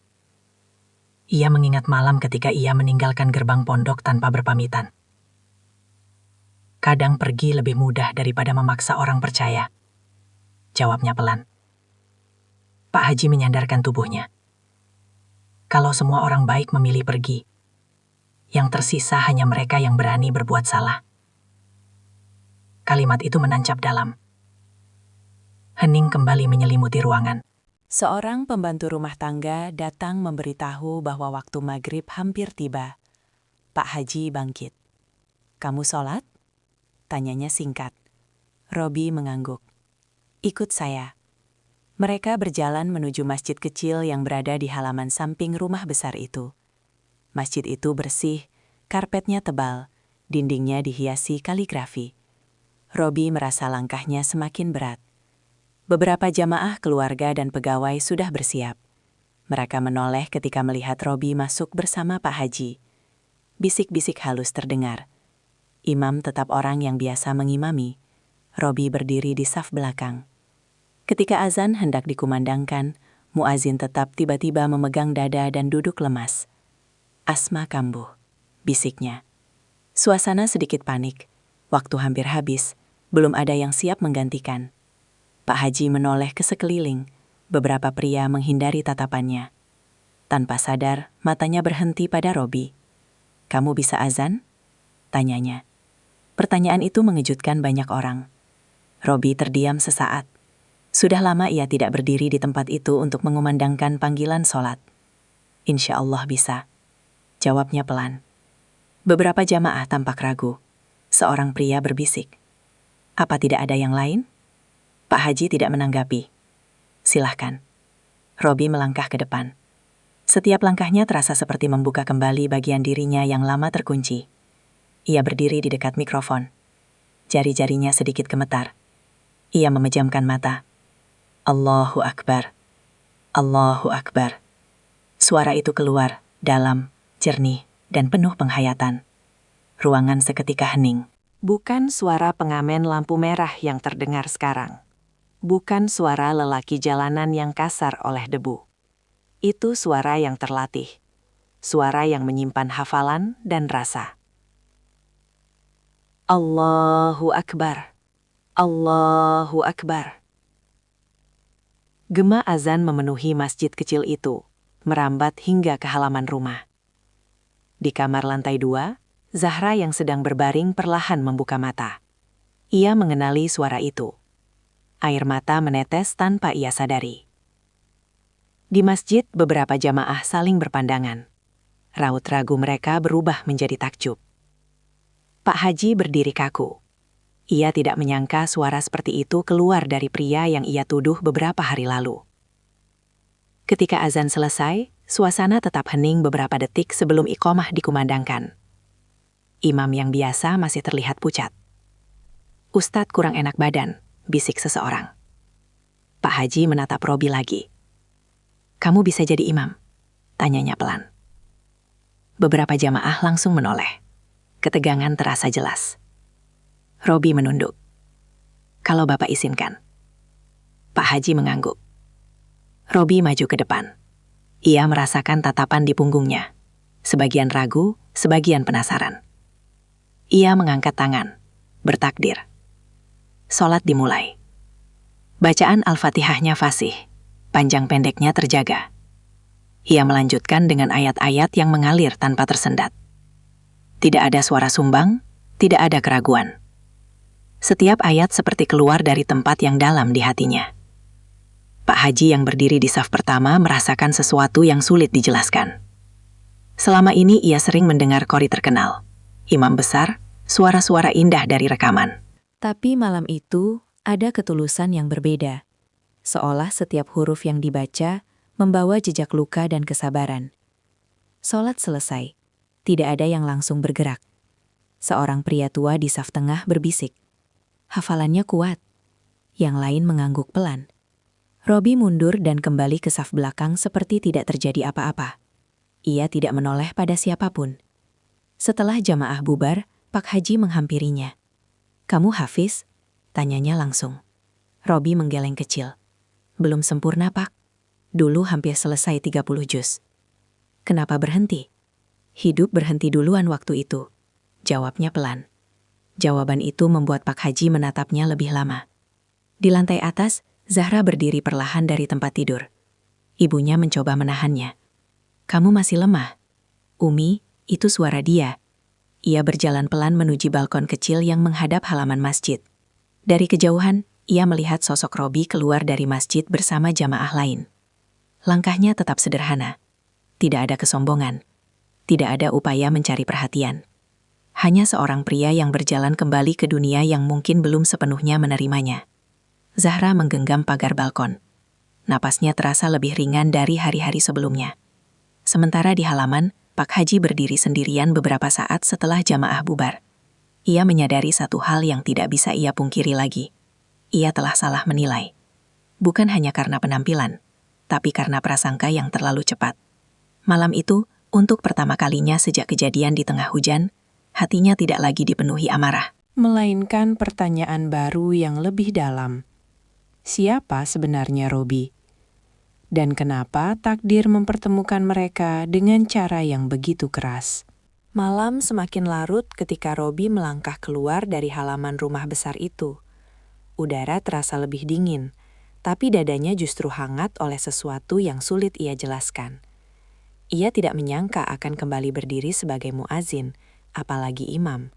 Ia mengingat malam ketika ia meninggalkan gerbang pondok tanpa berpamitan. "Kadang pergi lebih mudah daripada memaksa orang percaya," jawabnya pelan. Pak Haji menyandarkan tubuhnya. "Kalau semua orang baik memilih pergi, yang tersisa hanya mereka yang berani berbuat salah." Kalimat itu menancap dalam. Hening kembali menyelimuti ruangan. Seorang pembantu rumah tangga datang memberitahu bahwa waktu maghrib hampir tiba. Pak Haji bangkit. "Kamu sholat?" tanyanya singkat. Robi mengangguk. "Ikut saya." Mereka berjalan menuju masjid kecil yang berada di halaman samping rumah besar itu. Masjid itu bersih, karpetnya tebal, dindingnya dihiasi kaligrafi. Robi merasa langkahnya semakin berat. Beberapa jamaah keluarga dan pegawai sudah bersiap. Mereka menoleh ketika melihat Robi masuk bersama Pak Haji. Bisik-bisik halus terdengar. Imam tetap orang yang biasa mengimami. Robi berdiri di saf belakang. Ketika azan hendak dikumandangkan, muazin tetap tiba-tiba memegang dada dan duduk lemas. "Asma kambuh," bisiknya. Suasana sedikit panik. Waktu hampir habis, belum ada yang siap menggantikan. Pak Haji menoleh ke sekeliling. Beberapa pria menghindari tatapannya. Tanpa sadar, matanya berhenti pada Robi. "Kamu bisa azan?" tanyanya. Pertanyaan itu mengejutkan banyak orang. Robi terdiam sesaat. Sudah lama ia tidak berdiri di tempat itu untuk mengumandangkan panggilan sholat. "Insya Allah bisa," jawabnya pelan. Beberapa jamaah tampak ragu. Seorang pria berbisik. "Apa tidak ada yang lain?" Pak Haji tidak menanggapi. "Silahkan." Robi melangkah ke depan. Setiap langkahnya terasa seperti membuka kembali bagian dirinya yang lama terkunci. Ia berdiri di dekat mikrofon. Jari-jarinya sedikit gemetar. Ia memejamkan mata. "Allahu Akbar. Allahu Akbar." Suara itu keluar, dalam, jernih, dan penuh penghayatan. Ruangan seketika hening. Bukan suara pengamen lampu merah yang terdengar sekarang. Bukan suara lelaki jalanan yang kasar oleh debu. Itu suara yang terlatih. Suara yang menyimpan hafalan dan rasa. Allahu Akbar. Allahu Akbar. Gema azan memenuhi masjid kecil itu, merambat hingga ke halaman rumah. Di kamar lantai 2, Zahra yang sedang berbaring perlahan membuka mata. Ia mengenali suara itu. Air mata menetes tanpa ia sadari. Di masjid, beberapa jamaah saling berpandangan. Raut ragu mereka berubah menjadi takjub. Pak Haji berdiri kaku. Ia tidak menyangka suara seperti itu keluar dari pria yang ia tuduh beberapa hari lalu. Ketika azan selesai, suasana tetap hening beberapa detik sebelum iqomah dikumandangkan. Imam yang biasa masih terlihat pucat. Ustadz kurang enak badan, bisik seseorang. Pak Haji menatap Robi lagi. Kamu bisa jadi imam? Tanyanya pelan. Beberapa jamaah langsung menoleh. Ketegangan terasa jelas. Robi menunduk. Kalau Bapak izinkan. Pak Haji mengangguk. Robi maju ke depan. Ia merasakan tatapan di punggungnya. Sebagian ragu, sebagian penasaran. Ia mengangkat tangan, bertakdir. Sholat dimulai. Bacaan Al-Fatihahnya fasih, panjang pendeknya terjaga. Ia melanjutkan dengan ayat-ayat yang mengalir tanpa tersendat. Tidak ada suara sumbang, tidak ada keraguan. Setiap ayat seperti keluar dari tempat yang dalam di hatinya. Pak Haji yang berdiri di saf pertama merasakan sesuatu yang sulit dijelaskan. Selama ini ia sering mendengar qori terkenal, imam besar, suara-suara indah dari rekaman. Tapi malam itu ada ketulusan yang berbeda. Seolah setiap huruf yang dibaca membawa jejak luka dan kesabaran. Sholat selesai. Tidak ada yang langsung bergerak. Seorang pria tua di saf tengah berbisik. Hafalannya kuat. Yang lain mengangguk pelan. Robi mundur dan kembali ke saf belakang seperti tidak terjadi apa-apa. Ia tidak menoleh pada siapapun. Setelah jamaah bubar, Pak Haji menghampirinya. "Kamu hafiz?" tanyanya langsung. Robi menggeleng kecil. "Belum sempurna, Pak. Dulu hampir selesai 30 juz." "Kenapa berhenti?" "Hidup berhenti duluan waktu itu," jawabnya pelan. Jawaban itu membuat Pak Haji menatapnya lebih lama. Di lantai atas, Zahra berdiri perlahan dari tempat tidur. Ibunya mencoba menahannya. "Kamu masih lemah." "Umi, itu suara dia." Ia berjalan pelan menuju balkon kecil yang menghadap halaman masjid. Dari kejauhan, ia melihat sosok Robi keluar dari masjid bersama jamaah lain. Langkahnya tetap sederhana. Tidak ada kesombongan. Tidak ada upaya mencari perhatian. Hanya seorang pria yang berjalan kembali ke dunia yang mungkin belum sepenuhnya menerimanya. Zahra menggenggam pagar balkon. Napasnya terasa lebih ringan dari hari-hari sebelumnya. Sementara di halaman, Pak Haji berdiri sendirian beberapa saat setelah jamaah bubar. Ia menyadari satu hal yang tidak bisa ia pungkiri lagi. Ia telah salah menilai. Bukan hanya karena penampilan, tapi karena prasangka yang terlalu cepat. Malam itu, untuk pertama kalinya sejak kejadian di tengah hujan, hatinya tidak lagi dipenuhi amarah. Melainkan pertanyaan baru yang lebih dalam. Siapa sebenarnya Robi? Dan kenapa takdir mempertemukan mereka dengan cara yang begitu keras? Malam semakin larut ketika Robi melangkah keluar dari halaman rumah besar itu. Udara terasa lebih dingin, tapi dadanya justru hangat oleh sesuatu yang sulit ia jelaskan. Ia tidak menyangka akan kembali berdiri sebagai muazin, apalagi imam.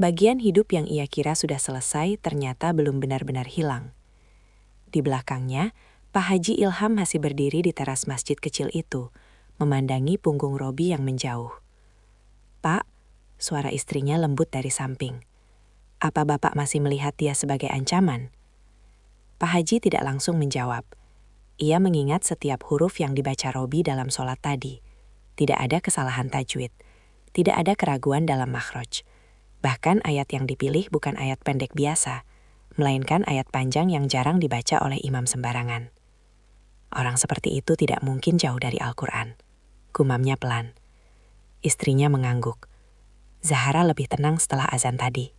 Bagian hidup yang ia kira sudah selesai ternyata belum benar-benar hilang. Di belakangnya, Pak Haji Ilham masih berdiri di teras masjid kecil itu, memandangi punggung Robi yang menjauh. "Pak," suara istrinya lembut dari samping. "Apa Bapak masih melihat dia sebagai ancaman?" Pak Haji tidak langsung menjawab. Ia mengingat setiap huruf yang dibaca Robi dalam sholat tadi. Tidak ada kesalahan tajwid. Tidak ada keraguan dalam makhraj. Bahkan ayat yang dipilih bukan ayat pendek biasa, melainkan ayat panjang yang jarang dibaca oleh imam sembarangan. Orang seperti itu tidak mungkin jauh dari Al-Quran. Gumamnya pelan. Istrinya mengangguk. Zahra lebih tenang setelah azan tadi.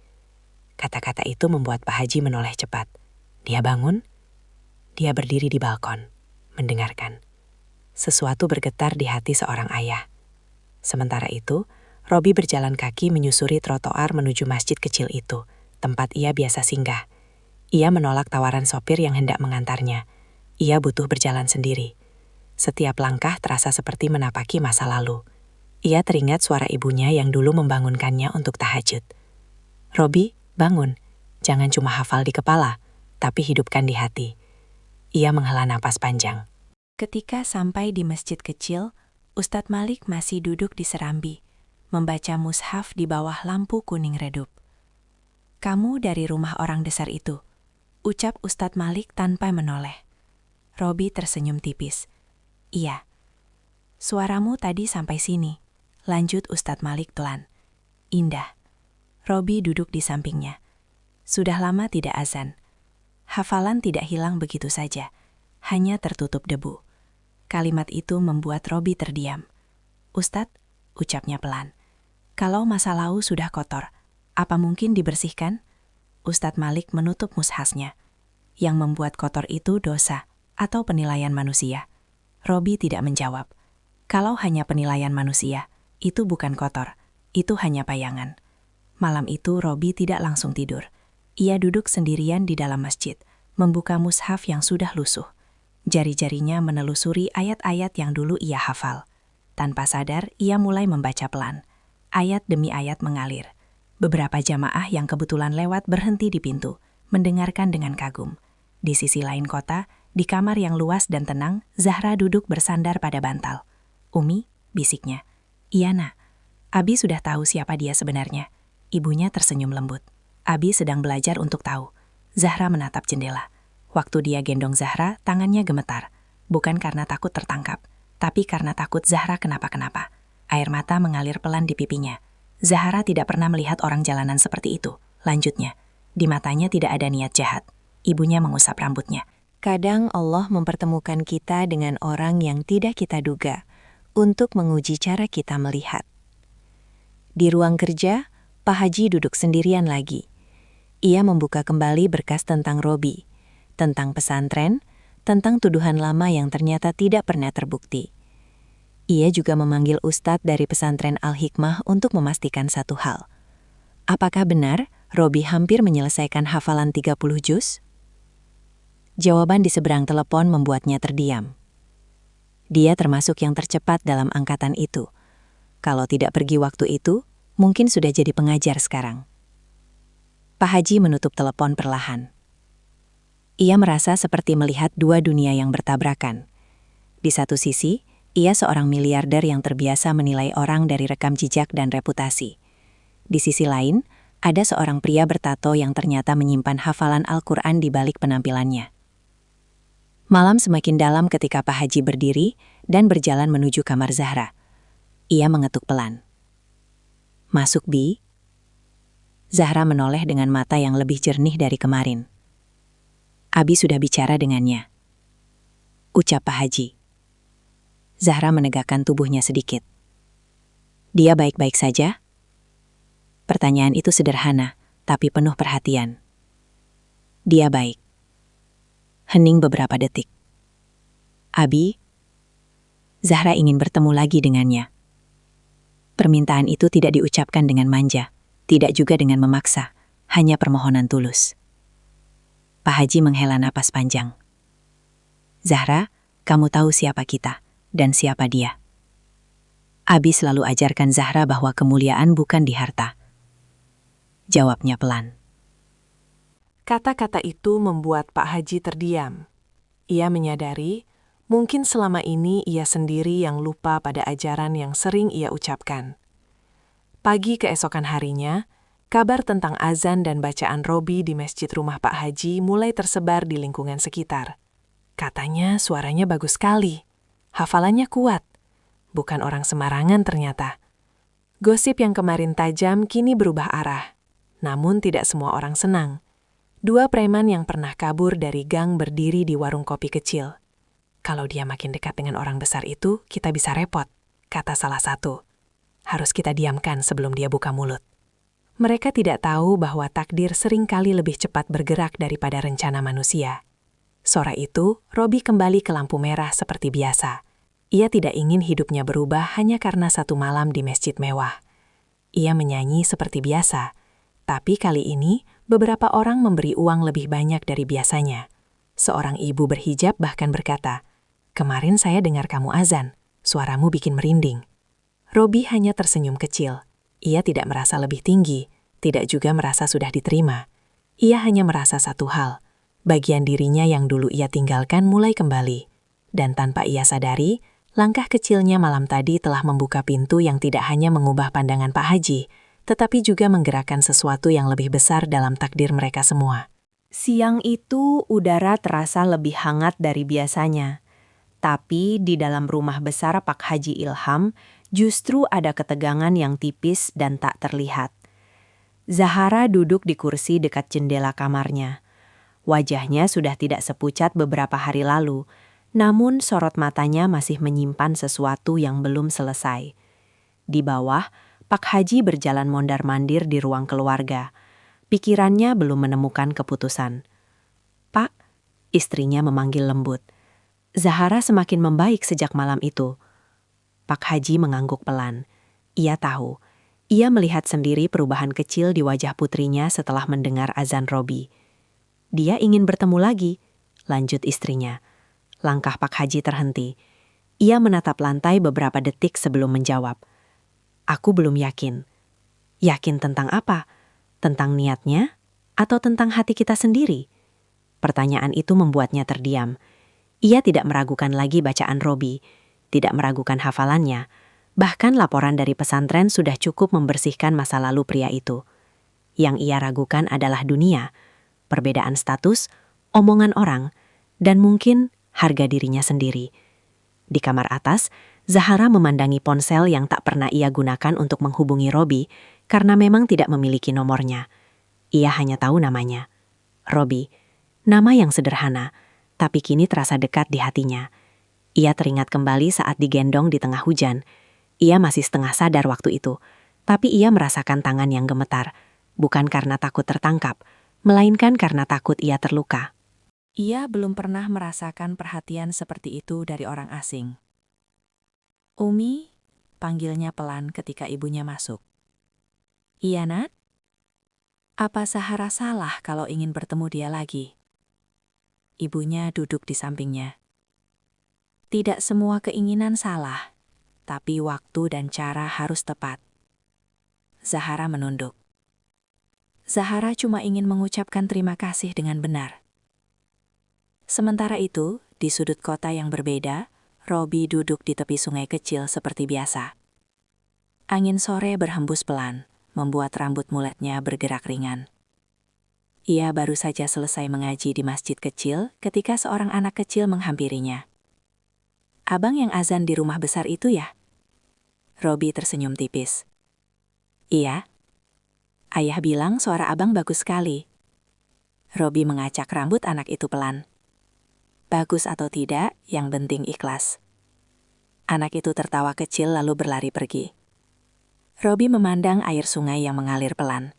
Kata-kata itu membuat Pak Haji menoleh cepat. Dia bangun. Dia berdiri di balkon, mendengarkan. Sesuatu bergetar di hati seorang ayah. Sementara itu, Robi berjalan kaki menyusuri trotoar menuju masjid kecil itu, tempat ia biasa singgah. Ia menolak tawaran sopir yang hendak mengantarnya. Ia butuh berjalan sendiri. Setiap langkah terasa seperti menapaki masa lalu. Ia teringat suara ibunya yang dulu membangunkannya untuk tahajud. "Robi, bangun. Jangan cuma hafal di kepala, tapi hidupkan di hati." Ia menghela napas panjang. Ketika sampai di masjid kecil, Ustadz Malik masih duduk di serambi, membaca mushaf di bawah lampu kuning redup. "Kamu dari rumah orang besar itu," ucap Ustadz Malik tanpa menoleh. Robi tersenyum tipis. "Iya." "Suaramu tadi sampai sini," lanjut Ustadz Malik pelan. "Indah." Robi duduk di sampingnya. Sudah lama tidak azan. Hafalan tidak hilang begitu saja, hanya tertutup debu. Kalimat itu membuat Robi terdiam. "Ustadz," ucapnya pelan, "kalau masa lalu sudah kotor, apa mungkin dibersihkan?" Ustadz Malik menutup mushafnya. Yang membuat kotor itu dosa atau penilaian manusia. Robi tidak menjawab. Kalau hanya penilaian manusia, itu bukan kotor, itu hanya bayangan. Malam itu Robi tidak langsung tidur. Ia duduk sendirian di dalam masjid, membuka mushaf yang sudah lusuh. Jari-jarinya menelusuri ayat-ayat yang dulu ia hafal. Tanpa sadar, ia mulai membaca pelan. Ayat demi ayat mengalir. Beberapa jamaah yang kebetulan lewat berhenti di pintu, mendengarkan dengan kagum. Di sisi lain kota, di kamar yang luas dan tenang, Zahra duduk bersandar pada bantal. "Umi," bisiknya. "Iya, Nak. Abi sudah tahu siapa dia sebenarnya." Ibunya tersenyum lembut. Abi sedang belajar untuk tahu. Zahra menatap jendela. Waktu dia gendong Zahra, tangannya gemetar. Bukan karena takut tertangkap, tapi karena takut Zahra kenapa-kenapa. Air mata mengalir pelan di pipinya. Zahra tidak pernah melihat orang jalanan seperti itu. Lanjutnya, di matanya tidak ada niat jahat. Ibunya mengusap rambutnya. "Kadang Allah mempertemukan kita dengan orang yang tidak kita duga untuk menguji cara kita melihat." Di ruang kerja, Pak Haji duduk sendirian lagi. Ia membuka kembali berkas tentang Robi, tentang pesantren, tentang tuduhan lama yang ternyata tidak pernah terbukti. Ia juga memanggil ustadz dari pesantren Al-Hikmah untuk memastikan satu hal. Apakah benar Robi hampir menyelesaikan hafalan 30 juz? Jawaban di seberang telepon membuatnya terdiam. Dia termasuk yang tercepat dalam angkatan itu. Kalau tidak pergi waktu itu, mungkin sudah jadi pengajar sekarang. Pak Haji menutup telepon perlahan. Ia merasa seperti melihat dua dunia yang bertabrakan. Di satu sisi, ia seorang miliarder yang terbiasa menilai orang dari rekam jejak dan reputasi. Di sisi lain, ada seorang pria bertato yang ternyata menyimpan hafalan Al-Quran di balik penampilannya. Malam semakin dalam ketika Pak Haji berdiri dan berjalan menuju kamar Zahra. Ia mengetuk pelan. "Masuk, Bi." Zahra menoleh dengan mata yang lebih jernih dari kemarin. "Abi sudah bicara dengannya," ucap Pak Haji. Zahra menegakkan tubuhnya sedikit. "Dia baik-baik saja?" Pertanyaan itu sederhana, tapi penuh perhatian. "Dia baik." Hening beberapa detik. "Abi?" Zahra ingin bertemu lagi dengannya. Permintaan itu tidak diucapkan dengan manja, tidak juga dengan memaksa, hanya permohonan tulus. Pak Haji menghela napas panjang. "Zahra, kamu tahu siapa kita dan siapa dia." Abi selalu ajarkan Zahra bahwa kemuliaan bukan di harta. Jawabnya pelan. Kata-kata itu membuat Pak Haji terdiam. Ia menyadari mungkin selama ini ia sendiri yang lupa pada ajaran yang sering ia ucapkan. Pagi keesokan harinya, kabar tentang azan dan bacaan Robi di masjid rumah Pak Haji mulai tersebar di lingkungan sekitar. Katanya suaranya bagus sekali, hafalannya kuat, bukan orang sembarangan ternyata. Gosip yang kemarin tajam kini berubah arah, namun tidak semua orang senang. Dua preman yang pernah kabur dari gang berdiri di warung kopi kecil. "Kalau dia makin dekat dengan orang besar itu, kita bisa repot," kata salah satu. "Harus kita diamkan sebelum dia buka mulut." Mereka tidak tahu bahwa takdir seringkali lebih cepat bergerak daripada rencana manusia. Sore itu, Robi kembali ke lampu merah seperti biasa. Ia tidak ingin hidupnya berubah hanya karena satu malam di masjid mewah. Ia menyanyi seperti biasa, tapi kali ini beberapa orang memberi uang lebih banyak dari biasanya. Seorang ibu berhijab bahkan berkata, "Kemarin saya dengar kamu azan, suaramu bikin merinding." Robi hanya tersenyum kecil. Ia tidak merasa lebih tinggi, tidak juga merasa sudah diterima. Ia hanya merasa satu hal, bagian dirinya yang dulu ia tinggalkan mulai kembali. Dan tanpa ia sadari, langkah kecilnya malam tadi telah membuka pintu yang tidak hanya mengubah pandangan Pak Haji, tetapi juga menggerakkan sesuatu yang lebih besar dalam takdir mereka semua. Siang itu udara terasa lebih hangat dari biasanya. Tapi di dalam rumah besar Pak Haji Ilham, justru ada ketegangan yang tipis dan tak terlihat. Zahara duduk di kursi dekat jendela kamarnya. Wajahnya sudah tidak sepucat beberapa hari lalu, namun sorot matanya masih menyimpan sesuatu yang belum selesai. Di bawah, Pak Haji berjalan mondar-mandir di ruang keluarga. Pikirannya belum menemukan keputusan. "Pak," istrinya memanggil lembut. Zahara semakin membaik sejak malam itu. Pak Haji mengangguk pelan. Ia tahu, ia melihat sendiri perubahan kecil di wajah putrinya setelah mendengar azan Robi. "Dia ingin bertemu lagi," lanjut istrinya. Langkah Pak Haji terhenti. Ia menatap lantai beberapa detik sebelum menjawab. "Aku belum yakin." "Yakin tentang apa? Tentang niatnya? Atau tentang hati kita sendiri?" Pertanyaan itu membuatnya terdiam. Ia tidak meragukan lagi bacaan Robi, tidak meragukan hafalannya. Bahkan laporan dari pesantren sudah cukup membersihkan masa lalu pria itu. Yang ia ragukan adalah dunia, perbedaan status, omongan orang, dan mungkin harga dirinya sendiri. Di kamar atas, Zahara memandangi ponsel yang tak pernah ia gunakan untuk menghubungi Robi karena memang tidak memiliki nomornya. Ia hanya tahu namanya. Robi, nama yang sederhana, tapi kini terasa dekat di hatinya. Ia teringat kembali saat digendong di tengah hujan. Ia masih setengah sadar waktu itu, tapi ia merasakan tangan yang gemetar, bukan karena takut tertangkap, melainkan karena takut ia terluka. Ia belum pernah merasakan perhatian seperti itu dari orang asing. "Umi," panggilnya pelan ketika ibunya masuk. "Iya, Nat? Apa Zahara salah kalau ingin bertemu dia lagi?" Ibunya duduk di sampingnya. "Tidak semua keinginan salah, tapi waktu dan cara harus tepat." Zahara menunduk. Zahara cuma ingin mengucapkan terima kasih dengan benar. Sementara itu, di sudut kota yang berbeda, Robi duduk di tepi sungai kecil seperti biasa. Angin sore berhembus pelan, membuat rambut muletnya bergerak ringan. Ia baru saja selesai mengaji di masjid kecil ketika seorang anak kecil menghampirinya. "Abang yang azan di rumah besar itu ya?" Robi tersenyum tipis. "Iya. Ayah bilang suara abang bagus sekali." Robi mengacak rambut anak itu pelan. "Bagus atau tidak, yang penting ikhlas." Anak itu tertawa kecil lalu berlari pergi. Robi memandang air sungai yang mengalir pelan.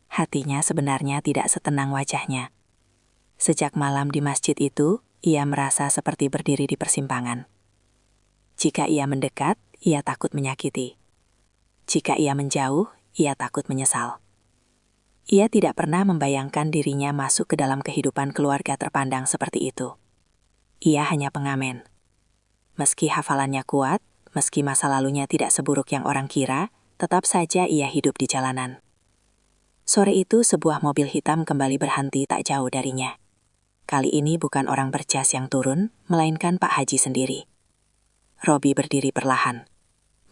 Hatinya sebenarnya tidak setenang wajahnya. Sejak malam di masjid itu, ia merasa seperti berdiri di persimpangan. Jika ia mendekat, ia takut menyakiti. Jika ia menjauh, ia takut menyesal. Ia tidak pernah membayangkan dirinya masuk ke dalam kehidupan keluarga terpandang seperti itu. Ia hanya pengamen. Meski hafalannya kuat, meski masa lalunya tidak seburuk yang orang kira, tetap saja ia hidup di jalanan. Sore itu sebuah mobil hitam kembali berhenti tak jauh darinya. Kali ini bukan orang berjas yang turun, melainkan Pak Haji sendiri. Robi berdiri perlahan.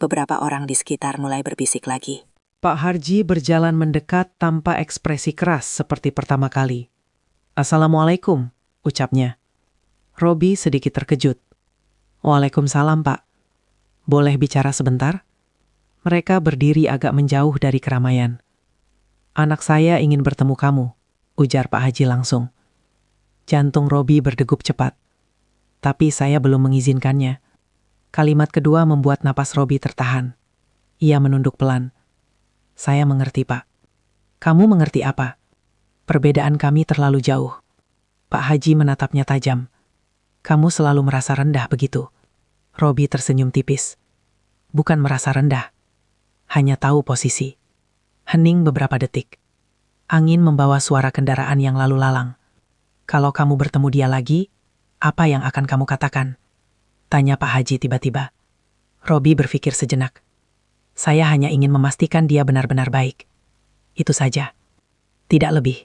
Beberapa orang di sekitar mulai berbisik lagi. Pak Haji berjalan mendekat tanpa ekspresi keras seperti pertama kali. "Assalamualaikum," ucapnya. Robi sedikit terkejut. "Waalaikumsalam, Pak. Boleh bicara sebentar?" Mereka berdiri agak menjauh dari keramaian. "Anak saya ingin bertemu kamu," ujar Pak Haji langsung. Jantung Robi berdegup cepat. Tapi saya belum mengizinkannya. Kalimat kedua membuat napas Robi tertahan. Ia menunduk pelan. "Saya mengerti, Pak." "Kamu mengerti apa?" "Perbedaan kami terlalu jauh." Pak Haji menatapnya tajam. "Kamu selalu merasa rendah begitu?" Robi tersenyum tipis. "Bukan merasa rendah. Hanya tahu posisi." Hening beberapa detik. Angin membawa suara kendaraan yang lalu lalang. "Kalau kamu bertemu dia lagi, apa yang akan kamu katakan?" tanya Pak Haji tiba-tiba. Robi berpikir sejenak. "Saya hanya ingin memastikan dia benar-benar baik. Itu saja. Tidak lebih."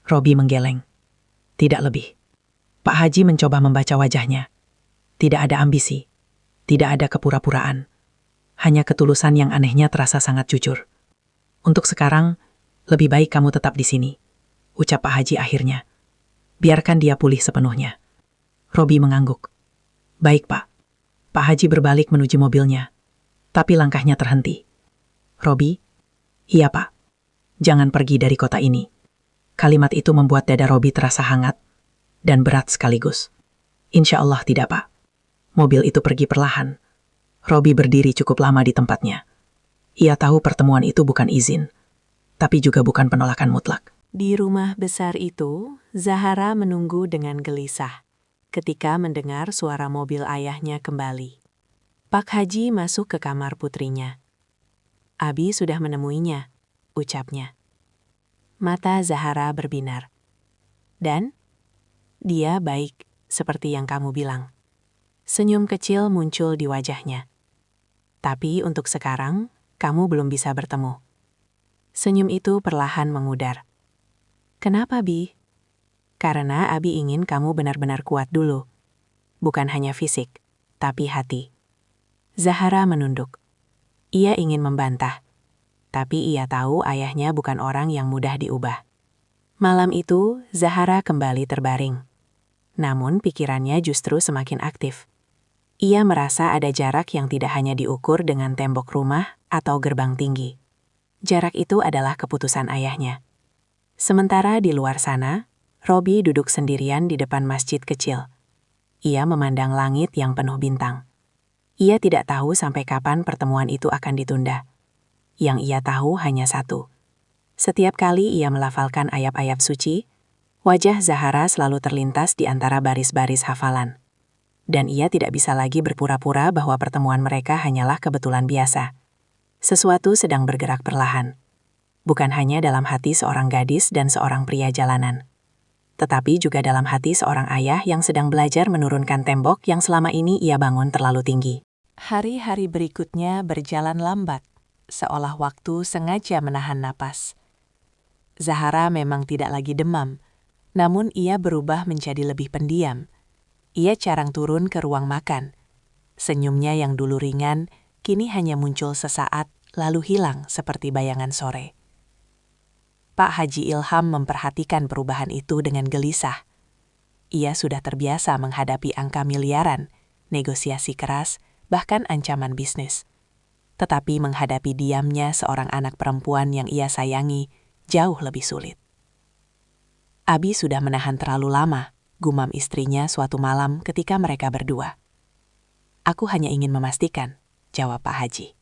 Robi menggeleng. "Tidak lebih." Pak Haji mencoba membaca wajahnya. Tidak ada ambisi. Tidak ada kepura-puraan. Hanya ketulusan yang anehnya terasa sangat jujur. "Untuk sekarang, lebih baik kamu tetap di sini," ucap Pak Haji akhirnya. "Biarkan dia pulih sepenuhnya." Robi mengangguk. "Baik, Pak." Pak Haji berbalik menuju mobilnya. Tapi langkahnya terhenti. "Robi?" "Iya, Pak." Jangan pergi dari kota ini. Kalimat itu membuat dada Robi terasa hangat dan berat sekaligus. Insya Allah tidak, Pak. Mobil itu pergi perlahan. Robi berdiri cukup lama di tempatnya. Ia tahu pertemuan itu bukan izin, tapi juga bukan penolakan mutlak. Di rumah besar itu, Zahara menunggu dengan gelisah ketika mendengar suara mobil ayahnya kembali. Pak Haji masuk ke kamar putrinya. Abi sudah menemuinya, ucapnya. Mata Zahara berbinar. Dan dia baik, seperti yang kamu bilang. Senyum kecil muncul di wajahnya. Tapi untuk sekarang, kamu belum bisa bertemu. Senyum itu perlahan memudar. Kenapa, Bi? Karena Abi ingin kamu benar-benar kuat dulu. Bukan hanya fisik, tapi hati. Zahara menunduk. Ia ingin membantah, tapi ia tahu ayahnya bukan orang yang mudah diubah. Malam itu, Zahara kembali terbaring. Namun pikirannya justru semakin aktif. Ia merasa ada jarak yang tidak hanya diukur dengan tembok rumah atau gerbang tinggi. Jarak itu adalah keputusan ayahnya. Sementara di luar sana, Robi duduk sendirian di depan masjid kecil. Ia memandang langit yang penuh bintang. Ia tidak tahu sampai kapan pertemuan itu akan ditunda. Yang ia tahu hanya satu. Setiap kali ia melafalkan ayat-ayat suci, wajah Zahara selalu terlintas di antara baris-baris hafalan. Dan ia tidak bisa lagi berpura-pura bahwa pertemuan mereka hanyalah kebetulan biasa. Sesuatu sedang bergerak perlahan. Bukan hanya dalam hati seorang gadis dan seorang pria jalanan, tetapi juga dalam hati seorang ayah yang sedang belajar menurunkan tembok yang selama ini ia bangun terlalu tinggi. Hari-hari berikutnya berjalan lambat, seolah waktu sengaja menahan napas. Zahara memang tidak lagi demam, namun ia berubah menjadi lebih pendiam. Ia jarang turun ke ruang makan. Senyumnya yang dulu ringan, kini hanya muncul sesaat, lalu hilang seperti bayangan sore. Pak Haji Ilham memperhatikan perubahan itu dengan gelisah. Ia sudah terbiasa menghadapi angka miliaran, negosiasi keras, bahkan ancaman bisnis. Tetapi menghadapi diamnya seorang anak perempuan yang ia sayangi jauh lebih sulit. Abi sudah menahan terlalu lama, gumam istrinya suatu malam ketika mereka berdua. Aku hanya ingin memastikan, jawab Pak Haji.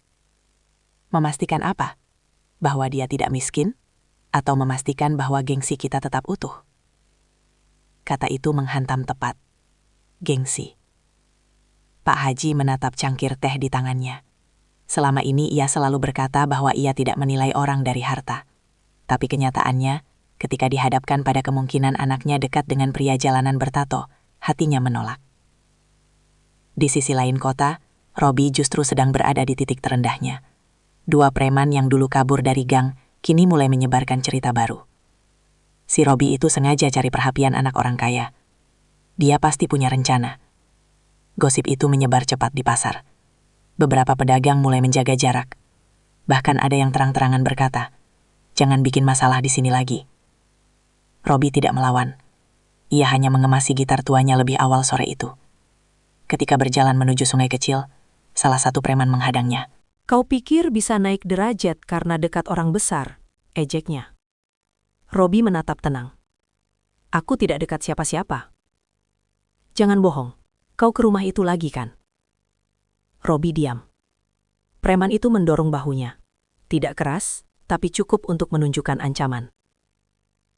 Memastikan apa? Bahwa dia tidak miskin? Atau memastikan bahwa gengsi kita tetap utuh? Kata itu menghantam tepat. Gengsi. Pak Haji menatap cangkir teh di tangannya. Selama ini ia selalu berkata bahwa ia tidak menilai orang dari harta. Tapi kenyataannya, ketika dihadapkan pada kemungkinan anaknya dekat dengan pria jalanan bertato, hatinya menolak. Di sisi lain kota, Robi justru sedang berada di titik terendahnya. Dua preman yang dulu kabur dari gang, kini mulai menyebarkan cerita baru. Si Robi itu sengaja cari perhatian anak orang kaya. Dia pasti punya rencana. Gosip itu menyebar cepat di pasar. Beberapa pedagang mulai menjaga jarak. Bahkan ada yang terang-terangan berkata, "Jangan bikin masalah di sini lagi." Robi tidak melawan. Ia hanya mengemasi gitar tuanya lebih awal sore itu. Ketika berjalan menuju sungai kecil, salah satu preman menghadangnya. Kau pikir bisa naik derajat karena dekat orang besar, ejeknya. Robi menatap tenang. Aku tidak dekat siapa-siapa. Jangan bohong, kau ke rumah itu lagi kan? Robi diam. Preman itu mendorong bahunya. Tidak keras, tapi cukup untuk menunjukkan ancaman.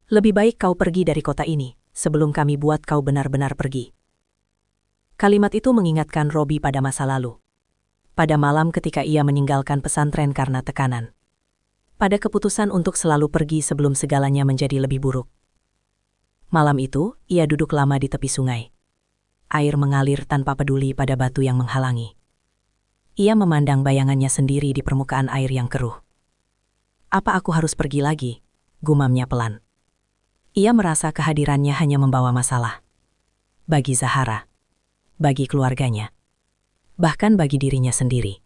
Lebih baik kau pergi dari kota ini, sebelum kami buat kau benar-benar pergi. Kalimat itu mengingatkan Robi pada masa lalu. Pada malam ketika ia meninggalkan pesantren karena tekanan. Pada keputusan untuk selalu pergi sebelum segalanya menjadi lebih buruk. Malam itu, ia duduk lama di tepi sungai. Air mengalir tanpa peduli pada batu yang menghalangi. Ia memandang bayangannya sendiri di permukaan air yang keruh. Apa aku harus pergi lagi? Gumamnya pelan. Ia merasa kehadirannya hanya membawa masalah. Bagi Zahara. Bagi keluarganya. Bahkan bagi dirinya sendiri.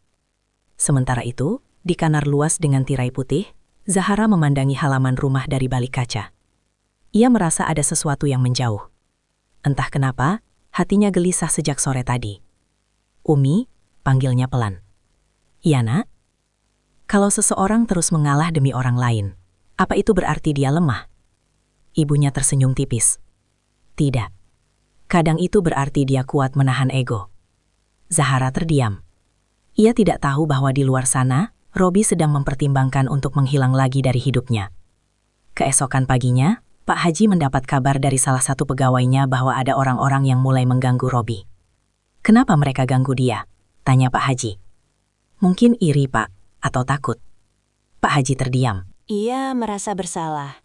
Sementara itu, di kanar luas dengan tirai putih, Zahara memandangi halaman rumah dari balik kaca. Ia merasa ada sesuatu yang menjauh. Entah kenapa, hatinya gelisah sejak sore tadi. Umi, panggilnya pelan. Iya nak? Kalau seseorang terus mengalah demi orang lain, Apa itu berarti dia lemah? Ibunya tersenyum tipis. Tidak. Kadang itu berarti dia kuat menahan ego. Zahara terdiam. Ia tidak tahu bahwa di luar sana, Robi sedang mempertimbangkan untuk menghilang lagi dari hidupnya. Keesokan paginya, Pak Haji mendapat kabar dari salah satu pegawainya bahwa ada orang-orang yang mulai mengganggu Robi. Kenapa mereka ganggu dia? Tanya Pak Haji. Mungkin iri, Pak, atau takut. Pak Haji terdiam. Ia merasa bersalah.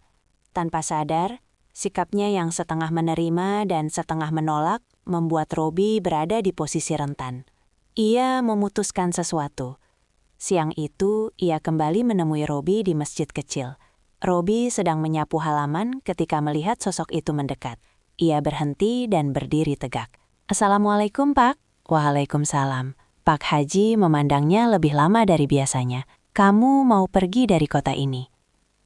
Tanpa sadar, sikapnya yang setengah menerima dan setengah menolak membuat Robi berada di posisi rentan. Ia memutuskan sesuatu. Siang itu, ia kembali menemui Robi di masjid kecil. Robi sedang menyapu halaman ketika melihat sosok itu mendekat. Ia berhenti dan berdiri tegak. Assalamualaikum, Pak. Waalaikumsalam. Pak Haji memandangnya lebih lama dari biasanya. Kamu mau pergi dari kota ini?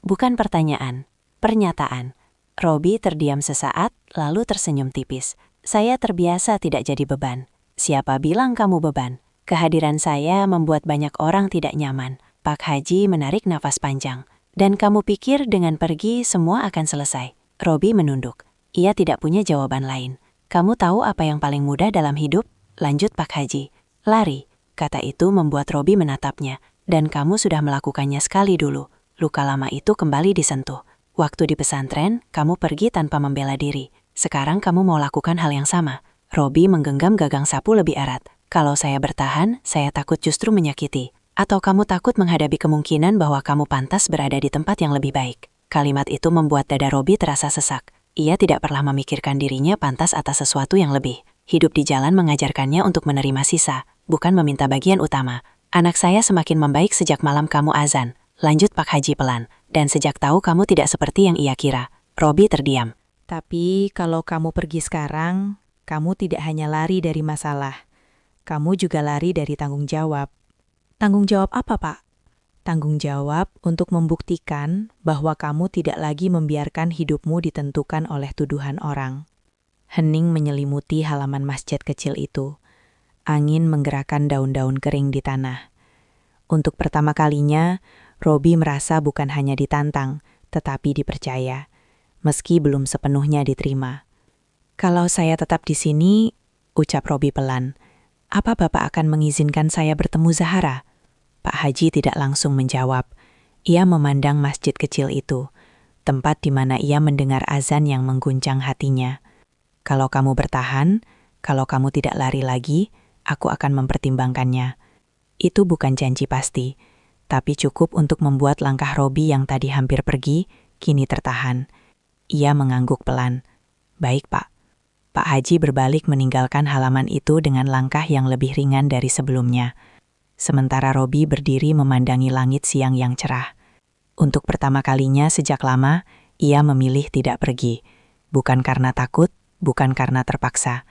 Bukan pertanyaan, pernyataan. Robi terdiam sesaat, lalu tersenyum tipis. Saya terbiasa tidak jadi beban. Siapa bilang kamu beban? Kehadiran saya membuat banyak orang tidak nyaman. Pak Haji menarik nafas panjang. Dan kamu pikir dengan pergi semua akan selesai? Robi menunduk. Ia tidak punya jawaban lain. Kamu tahu apa yang paling mudah dalam hidup? Lanjut Pak Haji. Lari. Kata itu membuat Robi menatapnya. Dan kamu sudah melakukannya sekali dulu. Luka lama itu kembali disentuh. Waktu di pesantren, kamu pergi tanpa membela diri. Sekarang kamu mau lakukan hal yang sama. Robi menggenggam gagang sapu lebih erat. Kalau saya bertahan, saya takut justru menyakiti. Atau kamu takut menghadapi kemungkinan bahwa kamu pantas berada di tempat yang lebih baik. Kalimat itu membuat dada Robi terasa sesak. Ia tidak pernah memikirkan dirinya pantas atas sesuatu yang lebih. Hidup di jalan mengajarkannya untuk menerima sisa, bukan meminta bagian utama. Anak saya semakin membaik sejak malam kamu azan. Lanjut Pak Haji pelan. Dan sejak tahu kamu tidak seperti yang ia kira. Robi terdiam. Tapi kalau kamu pergi sekarang, kamu tidak hanya lari dari masalah. Kamu juga lari dari tanggung jawab. Tanggung jawab apa, Pak? Tanggung jawab untuk membuktikan bahwa kamu tidak lagi membiarkan hidupmu ditentukan oleh tuduhan orang. Hening menyelimuti halaman masjid kecil itu. Angin menggerakkan daun-daun kering di tanah. Untuk pertama kalinya, Robi merasa bukan hanya ditantang, tetapi dipercaya, meski belum sepenuhnya diterima. Kalau saya tetap di sini, ucap Robi pelan, apa Bapak akan mengizinkan saya bertemu Zahara? Pak Haji tidak langsung menjawab. Ia memandang masjid kecil itu, tempat di mana ia mendengar azan yang mengguncang hatinya. Kalau kamu bertahan, kalau kamu tidak lari lagi, aku akan mempertimbangkannya. Itu bukan janji pasti, tapi cukup untuk membuat langkah Robi yang tadi hampir pergi, kini tertahan. Ia mengangguk pelan. Baik, Pak. Pak Haji berbalik meninggalkan halaman itu dengan langkah yang lebih ringan dari sebelumnya. Sementara Robi berdiri memandangi langit siang yang cerah. Untuk pertama kalinya sejak lama, ia memilih tidak pergi. Bukan karena takut, bukan karena terpaksa,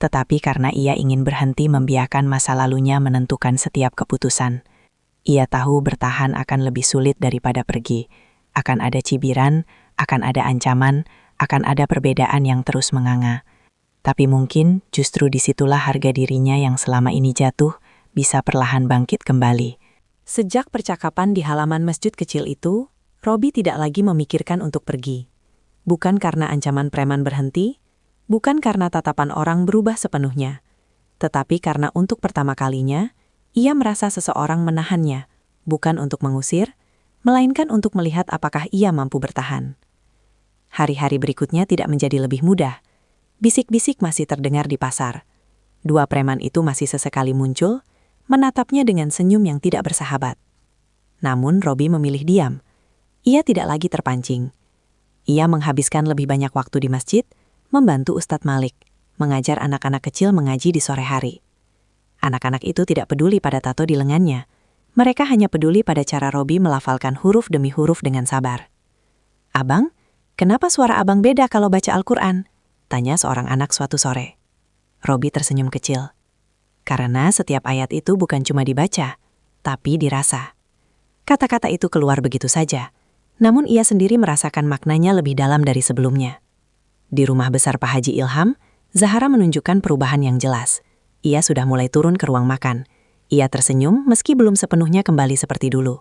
tetapi karena ia ingin berhenti membiarkan masa lalunya menentukan setiap keputusan. Ia tahu bertahan akan lebih sulit daripada pergi. Akan ada cibiran, akan ada ancaman, akan ada perbedaan yang terus menganga. Tapi mungkin justru disitulah harga dirinya yang selama ini jatuh, bisa perlahan bangkit kembali. Sejak percakapan di halaman masjid kecil itu, Robi tidak lagi memikirkan untuk pergi. Bukan karena ancaman preman berhenti, bukan karena tatapan orang berubah sepenuhnya, tetapi karena untuk pertama kalinya, ia merasa seseorang menahannya, bukan untuk mengusir, melainkan untuk melihat apakah ia mampu bertahan. Hari-hari berikutnya tidak menjadi lebih mudah. Bisik-bisik masih terdengar di pasar. Dua preman itu masih sesekali muncul, menatapnya dengan senyum yang tidak bersahabat. Namun Robi memilih diam. Ia tidak lagi terpancing. Ia menghabiskan lebih banyak waktu di masjid, membantu Ustadz Malik, mengajar anak-anak kecil mengaji di sore hari. Anak-anak itu tidak peduli pada tato di lengannya. Mereka hanya peduli pada cara Robi melafalkan huruf demi huruf dengan sabar. Abang, kenapa suara abang beda kalau baca Al-Quran? Tanya seorang anak suatu sore. Robi tersenyum kecil. Karena setiap ayat itu bukan cuma dibaca, tapi dirasa. Kata-kata itu keluar begitu saja, namun ia sendiri merasakan maknanya lebih dalam dari sebelumnya. Di rumah besar Pak Haji Ilham, Zahara menunjukkan perubahan yang jelas. Ia sudah mulai turun ke ruang makan. Ia tersenyum meski belum sepenuhnya kembali seperti dulu.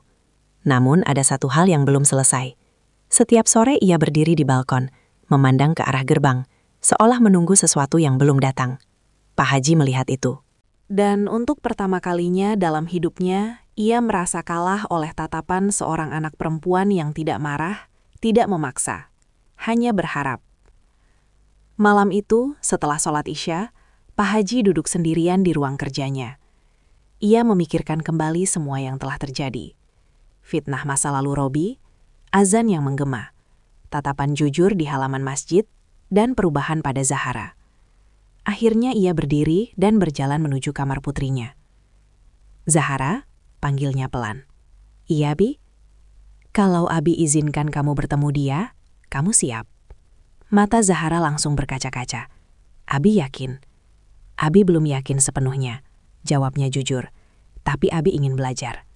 Namun ada satu hal yang belum selesai. Setiap sore ia berdiri di balkon, memandang ke arah gerbang, seolah menunggu sesuatu yang belum datang. Pak Haji melihat itu. Dan untuk pertama kalinya dalam hidupnya, ia merasa kalah oleh tatapan seorang anak perempuan yang tidak marah, tidak memaksa, hanya berharap. Malam itu, setelah sholat Isya, Pak Haji duduk sendirian di ruang kerjanya. Ia memikirkan kembali semua yang telah terjadi. Fitnah masa lalu Robi, azan yang menggema, tatapan jujur di halaman masjid, dan perubahan pada Zahara. Akhirnya ia berdiri dan berjalan menuju kamar putrinya. "Zahara," panggilnya pelan. "Iya, Bi? Kalau Abi izinkan kamu bertemu dia, kamu siap?" Mata Zahara langsung berkaca-kaca. "Abi yakin." "Abi belum yakin sepenuhnya," jawabnya jujur. "Tapi Abi ingin belajar."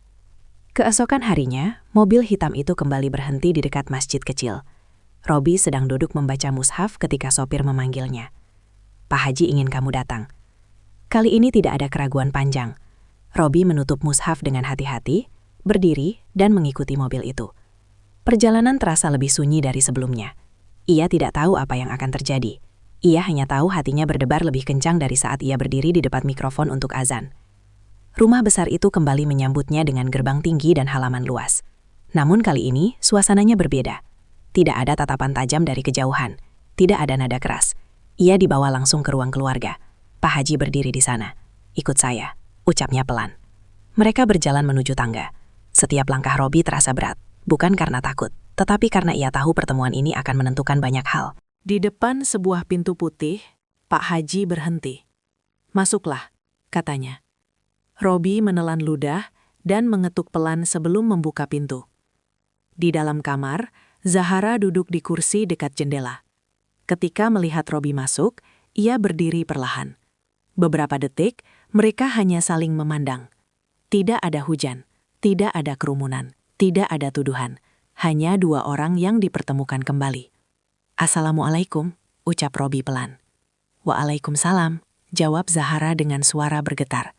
Keesokan harinya, mobil hitam itu kembali berhenti di dekat masjid kecil. Robi sedang duduk membaca mushaf ketika sopir memanggilnya. "Pak Haji ingin kamu datang." Kali ini tidak ada keraguan panjang. Robi menutup mushaf dengan hati-hati, berdiri, dan mengikuti mobil itu. Perjalanan terasa lebih sunyi dari sebelumnya. Ia tidak tahu apa yang akan terjadi. Ia hanya tahu hatinya berdebar lebih kencang dari saat ia berdiri di depan mikrofon untuk azan. Rumah besar itu kembali menyambutnya dengan gerbang tinggi dan halaman luas. Namun kali ini, suasananya berbeda. Tidak ada tatapan tajam dari kejauhan. Tidak ada nada keras. Ia dibawa langsung ke ruang keluarga. Pak Haji berdiri di sana. "Ikut saya," ucapnya pelan. Mereka berjalan menuju tangga. Setiap langkah Robi terasa berat, bukan karena takut, tetapi karena ia tahu pertemuan ini akan menentukan banyak hal. Di depan sebuah pintu putih, Pak Haji berhenti. "Masuklah," katanya. Robi menelan ludah dan mengetuk pelan sebelum membuka pintu. Di dalam kamar, Zahara duduk di kursi dekat jendela. Ketika melihat Robi masuk, ia berdiri perlahan. Beberapa detik, mereka hanya saling memandang. Tidak ada hujan, tidak ada kerumunan, tidak ada tuduhan. Hanya dua orang yang dipertemukan kembali. "Assalamualaikum," ucap Robi pelan. "Waalaikumsalam," jawab Zahara dengan suara bergetar.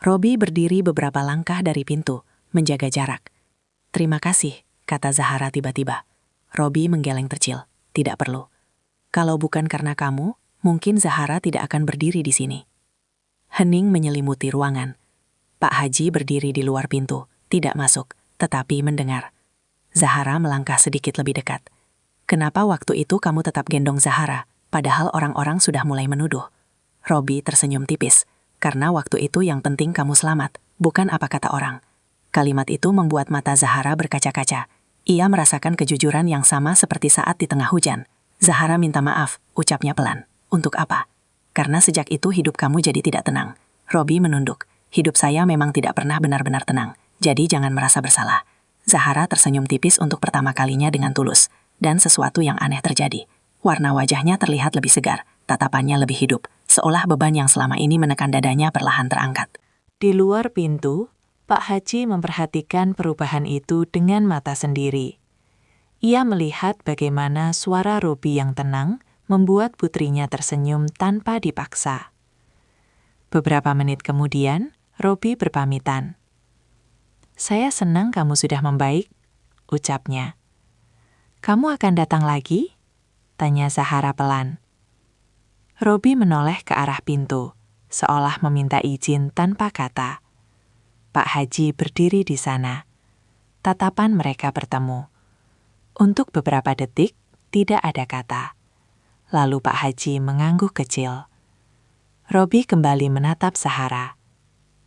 Robi berdiri beberapa langkah dari pintu, menjaga jarak. "Terima kasih," kata Zahara tiba-tiba. Robi menggeleng tercil. "Tidak perlu. Kalau bukan karena kamu, mungkin Zahara tidak akan berdiri di sini." Hening menyelimuti ruangan. Pak Haji berdiri di luar pintu, tidak masuk, tetapi mendengar. Zahara melangkah sedikit lebih dekat. "Kenapa waktu itu kamu tetap gendong Zahara, padahal orang-orang sudah mulai menuduh?" Robi tersenyum tipis. "Karena waktu itu yang penting kamu selamat, bukan apa kata orang." Kalimat itu membuat mata Zahara berkaca-kaca. Ia merasakan kejujuran yang sama seperti saat di tengah hujan. "Zahara minta maaf," ucapnya pelan. "Untuk apa?" "Karena sejak itu hidup kamu jadi tidak tenang." Robi menunduk. "Hidup saya memang tidak pernah benar-benar tenang, jadi jangan merasa bersalah." Zahara tersenyum tipis untuk pertama kalinya dengan tulus, dan sesuatu yang aneh terjadi. Warna wajahnya terlihat lebih segar, tatapannya lebih hidup, seolah beban yang selama ini menekan dadanya perlahan terangkat. Di luar pintu, Pak Haji memperhatikan perubahan itu dengan mata sendiri. Ia melihat bagaimana suara Robi yang tenang membuat putrinya tersenyum tanpa dipaksa. Beberapa menit kemudian, Robi berpamitan. "Saya senang kamu sudah membaik," ucapnya. "Kamu akan datang lagi?" tanya Zahara pelan. Robi menoleh ke arah pintu, seolah meminta izin tanpa kata. Pak Haji berdiri di sana. Tatapan mereka bertemu. Untuk beberapa detik, tidak ada kata. Lalu Pak Haji mengangguk kecil. Robi kembali menatap Zahara.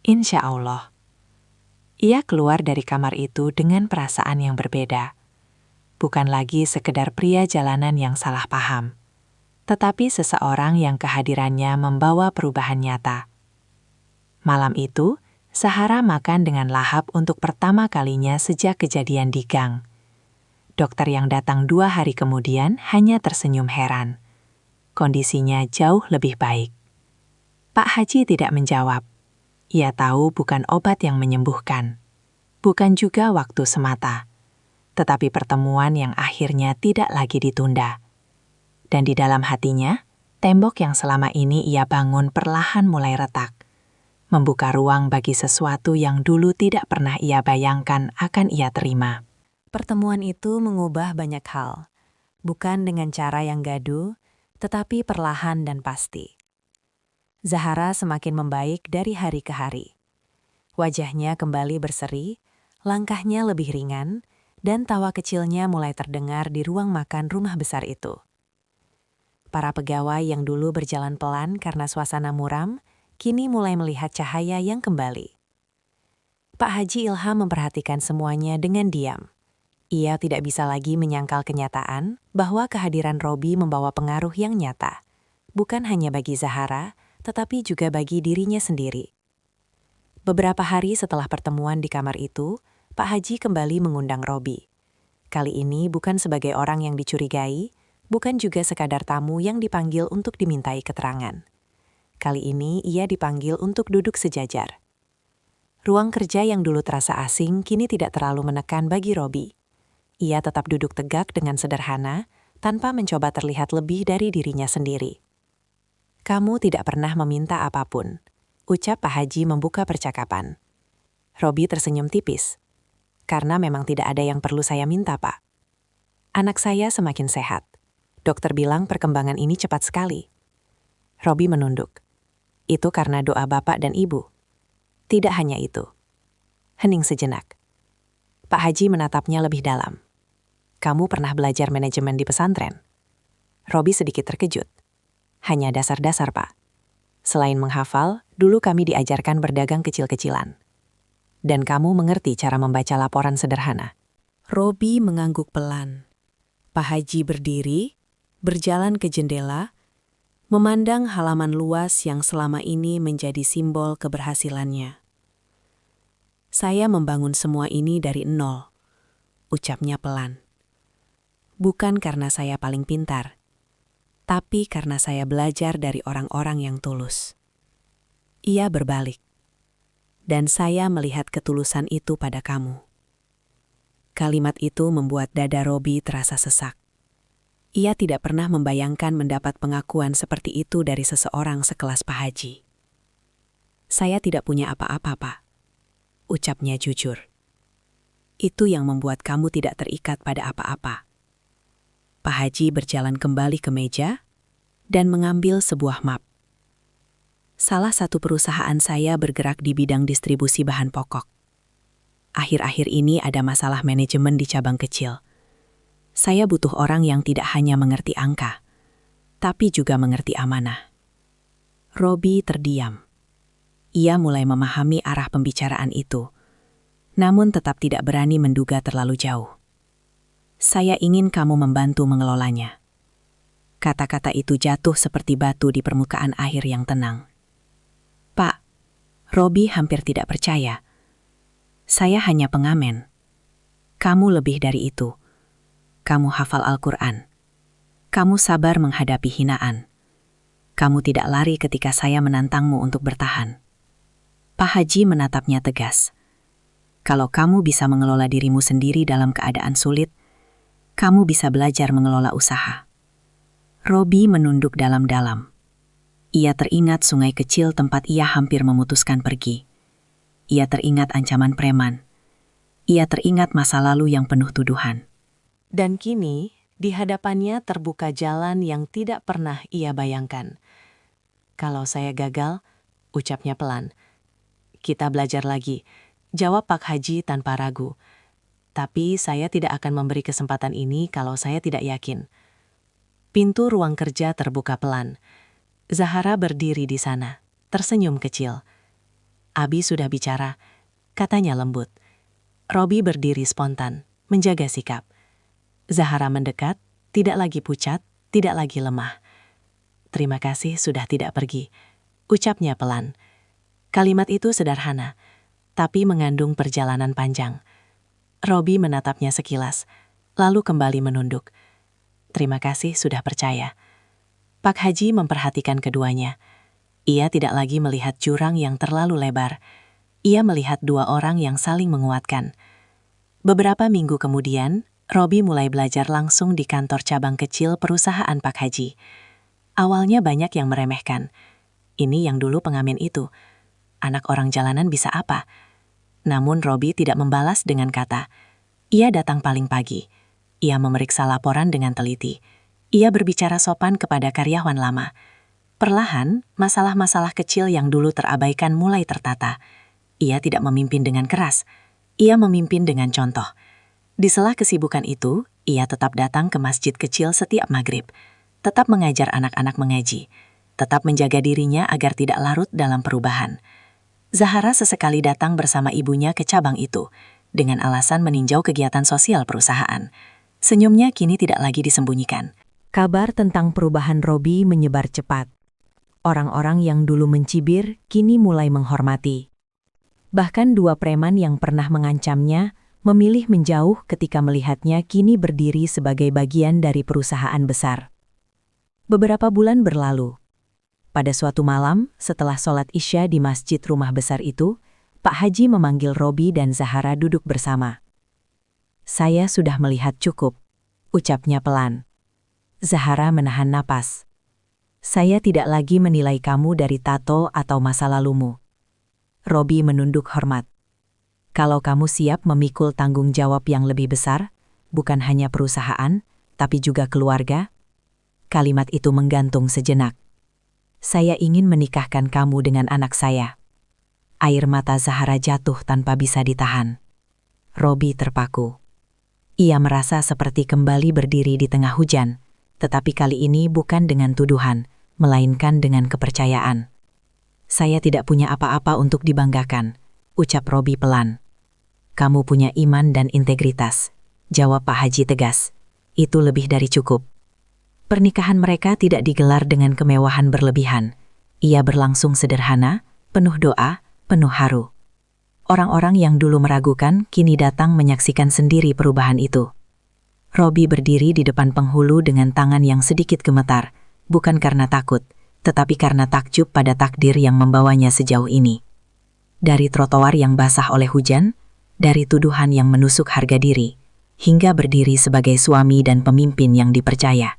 "Insya Allah." Ia keluar dari kamar itu dengan perasaan yang berbeda. Bukan lagi sekedar pria jalanan yang salah paham, tetapi seseorang yang kehadirannya membawa perubahan nyata. Malam itu, Zahara makan dengan lahap untuk pertama kalinya sejak kejadian di gang. Dokter yang datang 2 hari kemudian hanya tersenyum heran. Kondisinya jauh lebih baik. Pak Haji tidak menjawab. Ia tahu bukan obat yang menyembuhkan, bukan juga waktu semata, tetapi pertemuan yang akhirnya tidak lagi ditunda. Dan di dalam hatinya, tembok yang selama ini ia bangun perlahan mulai retak, membuka ruang bagi sesuatu yang dulu tidak pernah ia bayangkan akan ia terima. Pertemuan itu mengubah banyak hal, bukan dengan cara yang gaduh, tetapi perlahan dan pasti. Zahara semakin membaik dari hari ke hari. Wajahnya kembali berseri, langkahnya lebih ringan, dan tawa kecilnya mulai terdengar di ruang makan rumah besar itu. Para pegawai yang dulu berjalan pelan karena suasana muram, kini mulai melihat cahaya yang kembali. Pak Haji Ilham memperhatikan semuanya dengan diam. Ia tidak bisa lagi menyangkal kenyataan bahwa kehadiran Robi membawa pengaruh yang nyata, bukan hanya bagi Zahara, tetapi juga bagi dirinya sendiri. Beberapa hari setelah pertemuan di kamar itu, Pak Haji kembali mengundang Robi. Kali ini bukan sebagai orang yang dicurigai, bukan juga sekadar tamu yang dipanggil untuk dimintai keterangan. Kali ini ia dipanggil untuk duduk sejajar. Ruang kerja yang dulu terasa asing kini tidak terlalu menekan bagi Robi. Ia tetap duduk tegak dengan sederhana, tanpa mencoba terlihat lebih dari dirinya sendiri. "Kamu tidak pernah meminta apapun," ucap Pak Haji membuka percakapan. Robi tersenyum tipis. "Karena memang tidak ada yang perlu saya minta, Pak. Anak saya semakin sehat. Dokter bilang perkembangan ini cepat sekali." Robi menunduk. "Itu karena doa Bapak dan Ibu." "Tidak hanya itu." Hening sejenak. Pak Haji menatapnya lebih dalam. "Kamu pernah belajar manajemen di pesantren?" Robi sedikit terkejut. "Hanya dasar-dasar, Pak. Selain menghafal, dulu kami diajarkan berdagang kecil-kecilan. Dan kamu mengerti cara membaca laporan sederhana." Robi mengangguk pelan. Pak Haji berdiri, berjalan ke jendela, memandang halaman luas yang selama ini menjadi simbol keberhasilannya. "Saya membangun semua ini dari nol," ucapnya pelan. "Bukan karena saya paling pintar, tapi karena saya belajar dari orang-orang yang tulus." Ia berbalik. "Dan saya melihat ketulusan itu pada kamu." Kalimat itu membuat dada Robi terasa sesak. Ia tidak pernah membayangkan mendapat pengakuan seperti itu dari seseorang sekelas Pak Haji. "Saya tidak punya apa-apa, Pak," ucapnya jujur. "Itu yang membuat kamu tidak terikat pada apa-apa." Pak Haji berjalan kembali ke meja dan mengambil sebuah map. "Salah satu perusahaan saya bergerak di bidang distribusi bahan pokok. Akhir-akhir ini ada masalah manajemen di cabang kecil. Saya butuh orang yang tidak hanya mengerti angka, tapi juga mengerti amanah." Robi terdiam. Ia mulai memahami arah pembicaraan itu, namun tetap tidak berani menduga terlalu jauh. "Saya ingin kamu membantu mengelolanya." Kata-kata itu jatuh seperti batu di permukaan air yang tenang. "Pak," Robi hampir tidak percaya. "Saya hanya pengamen. Kamu lebih dari itu. Kamu hafal Al-Quran. Kamu sabar menghadapi hinaan. Kamu tidak lari ketika saya menantangmu untuk bertahan." Pak Haji menatapnya tegas. "Kalau kamu bisa mengelola dirimu sendiri dalam keadaan sulit, kamu bisa belajar mengelola usaha." Robi menunduk dalam-dalam. Ia teringat sungai kecil tempat ia hampir memutuskan pergi. Ia teringat ancaman preman. Ia teringat masa lalu yang penuh tuduhan. Dan kini, di hadapannya terbuka jalan yang tidak pernah ia bayangkan. "Kalau saya gagal," ucapnya pelan. "Kita belajar lagi," jawab Pak Haji tanpa ragu. "Tapi saya tidak akan memberi kesempatan ini kalau saya tidak yakin." Pintu ruang kerja terbuka pelan. Zahara berdiri di sana, tersenyum kecil. "Abi sudah bicara," katanya lembut. Robi berdiri spontan, menjaga sikap. Zahara mendekat, tidak lagi pucat, tidak lagi lemah. "Terima kasih sudah tidak pergi," ucapnya pelan. Kalimat itu sederhana, tapi mengandung perjalanan panjang. Robi menatapnya sekilas, lalu kembali menunduk. "Terima kasih sudah percaya." Pak Haji memperhatikan keduanya. Ia tidak lagi melihat jurang yang terlalu lebar. Ia melihat dua orang yang saling menguatkan. Beberapa minggu kemudian, Robi mulai belajar langsung di kantor cabang kecil perusahaan Pak Haji. Awalnya banyak yang meremehkan. Ini yang dulu pengamen itu. Anak orang jalanan bisa apa? Namun Robi tidak membalas dengan kata. Ia datang paling pagi. Ia memeriksa laporan dengan teliti. Ia berbicara sopan kepada karyawan lama. Perlahan, masalah-masalah kecil yang dulu terabaikan mulai tertata. Ia tidak memimpin dengan keras. Ia memimpin dengan contoh. Di sela kesibukan itu, ia tetap datang ke masjid kecil setiap maghrib. Tetap mengajar anak-anak mengaji. Tetap menjaga dirinya agar tidak larut dalam perubahan. Zahara sesekali datang bersama ibunya ke cabang itu, dengan alasan meninjau kegiatan sosial perusahaan. Senyumnya kini tidak lagi disembunyikan. Kabar tentang perubahan Robi menyebar cepat. Orang-orang yang dulu mencibir kini mulai menghormati. Bahkan 2 preman yang pernah mengancamnya memilih menjauh ketika melihatnya kini berdiri sebagai bagian dari perusahaan besar. Beberapa bulan berlalu. Pada suatu malam, setelah sholat Isya di masjid rumah besar itu, Pak Haji memanggil Robi dan Zahara duduk bersama. "Saya sudah melihat cukup," ucapnya pelan. Zahara menahan napas. "Saya tidak lagi menilai kamu dari tato atau masa lalumu." Robi menunduk hormat. "Kalau kamu siap memikul tanggung jawab yang lebih besar, bukan hanya perusahaan, tapi juga keluarga." Kalimat itu menggantung sejenak. "Saya ingin menikahkan kamu dengan anak saya." Air mata Zahara jatuh tanpa bisa ditahan. Robi terpaku. Ia merasa seperti kembali berdiri di tengah hujan, tetapi kali ini bukan dengan tuduhan, melainkan dengan kepercayaan. "Saya tidak punya apa-apa untuk dibanggakan," ucap Robi pelan. "Kamu punya iman dan integritas," jawab Pak Haji tegas. "Itu lebih dari cukup." Pernikahan mereka tidak digelar dengan kemewahan berlebihan. Ia berlangsung sederhana, penuh doa, penuh haru. Orang-orang yang dulu meragukan kini datang menyaksikan sendiri perubahan itu. Robi berdiri di depan penghulu dengan tangan yang sedikit gemetar, bukan karena takut, tetapi karena takjub pada takdir yang membawanya sejauh ini. Dari trotoar yang basah oleh hujan, dari tuduhan yang menusuk harga diri, hingga berdiri sebagai suami dan pemimpin yang dipercaya.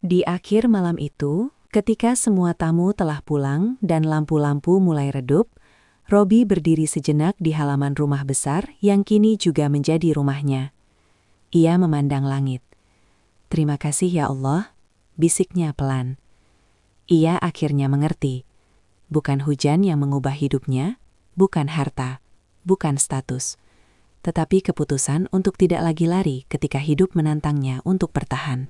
Di akhir malam itu, ketika semua tamu telah pulang dan lampu-lampu mulai redup, Robi berdiri sejenak di halaman rumah besar yang kini juga menjadi rumahnya. Ia memandang langit. "Terima kasih ya Allah," bisiknya pelan. Ia akhirnya mengerti. Bukan hujan yang mengubah hidupnya, bukan harta, bukan status, tetapi keputusan untuk tidak lagi lari ketika hidup menantangnya untuk bertahan.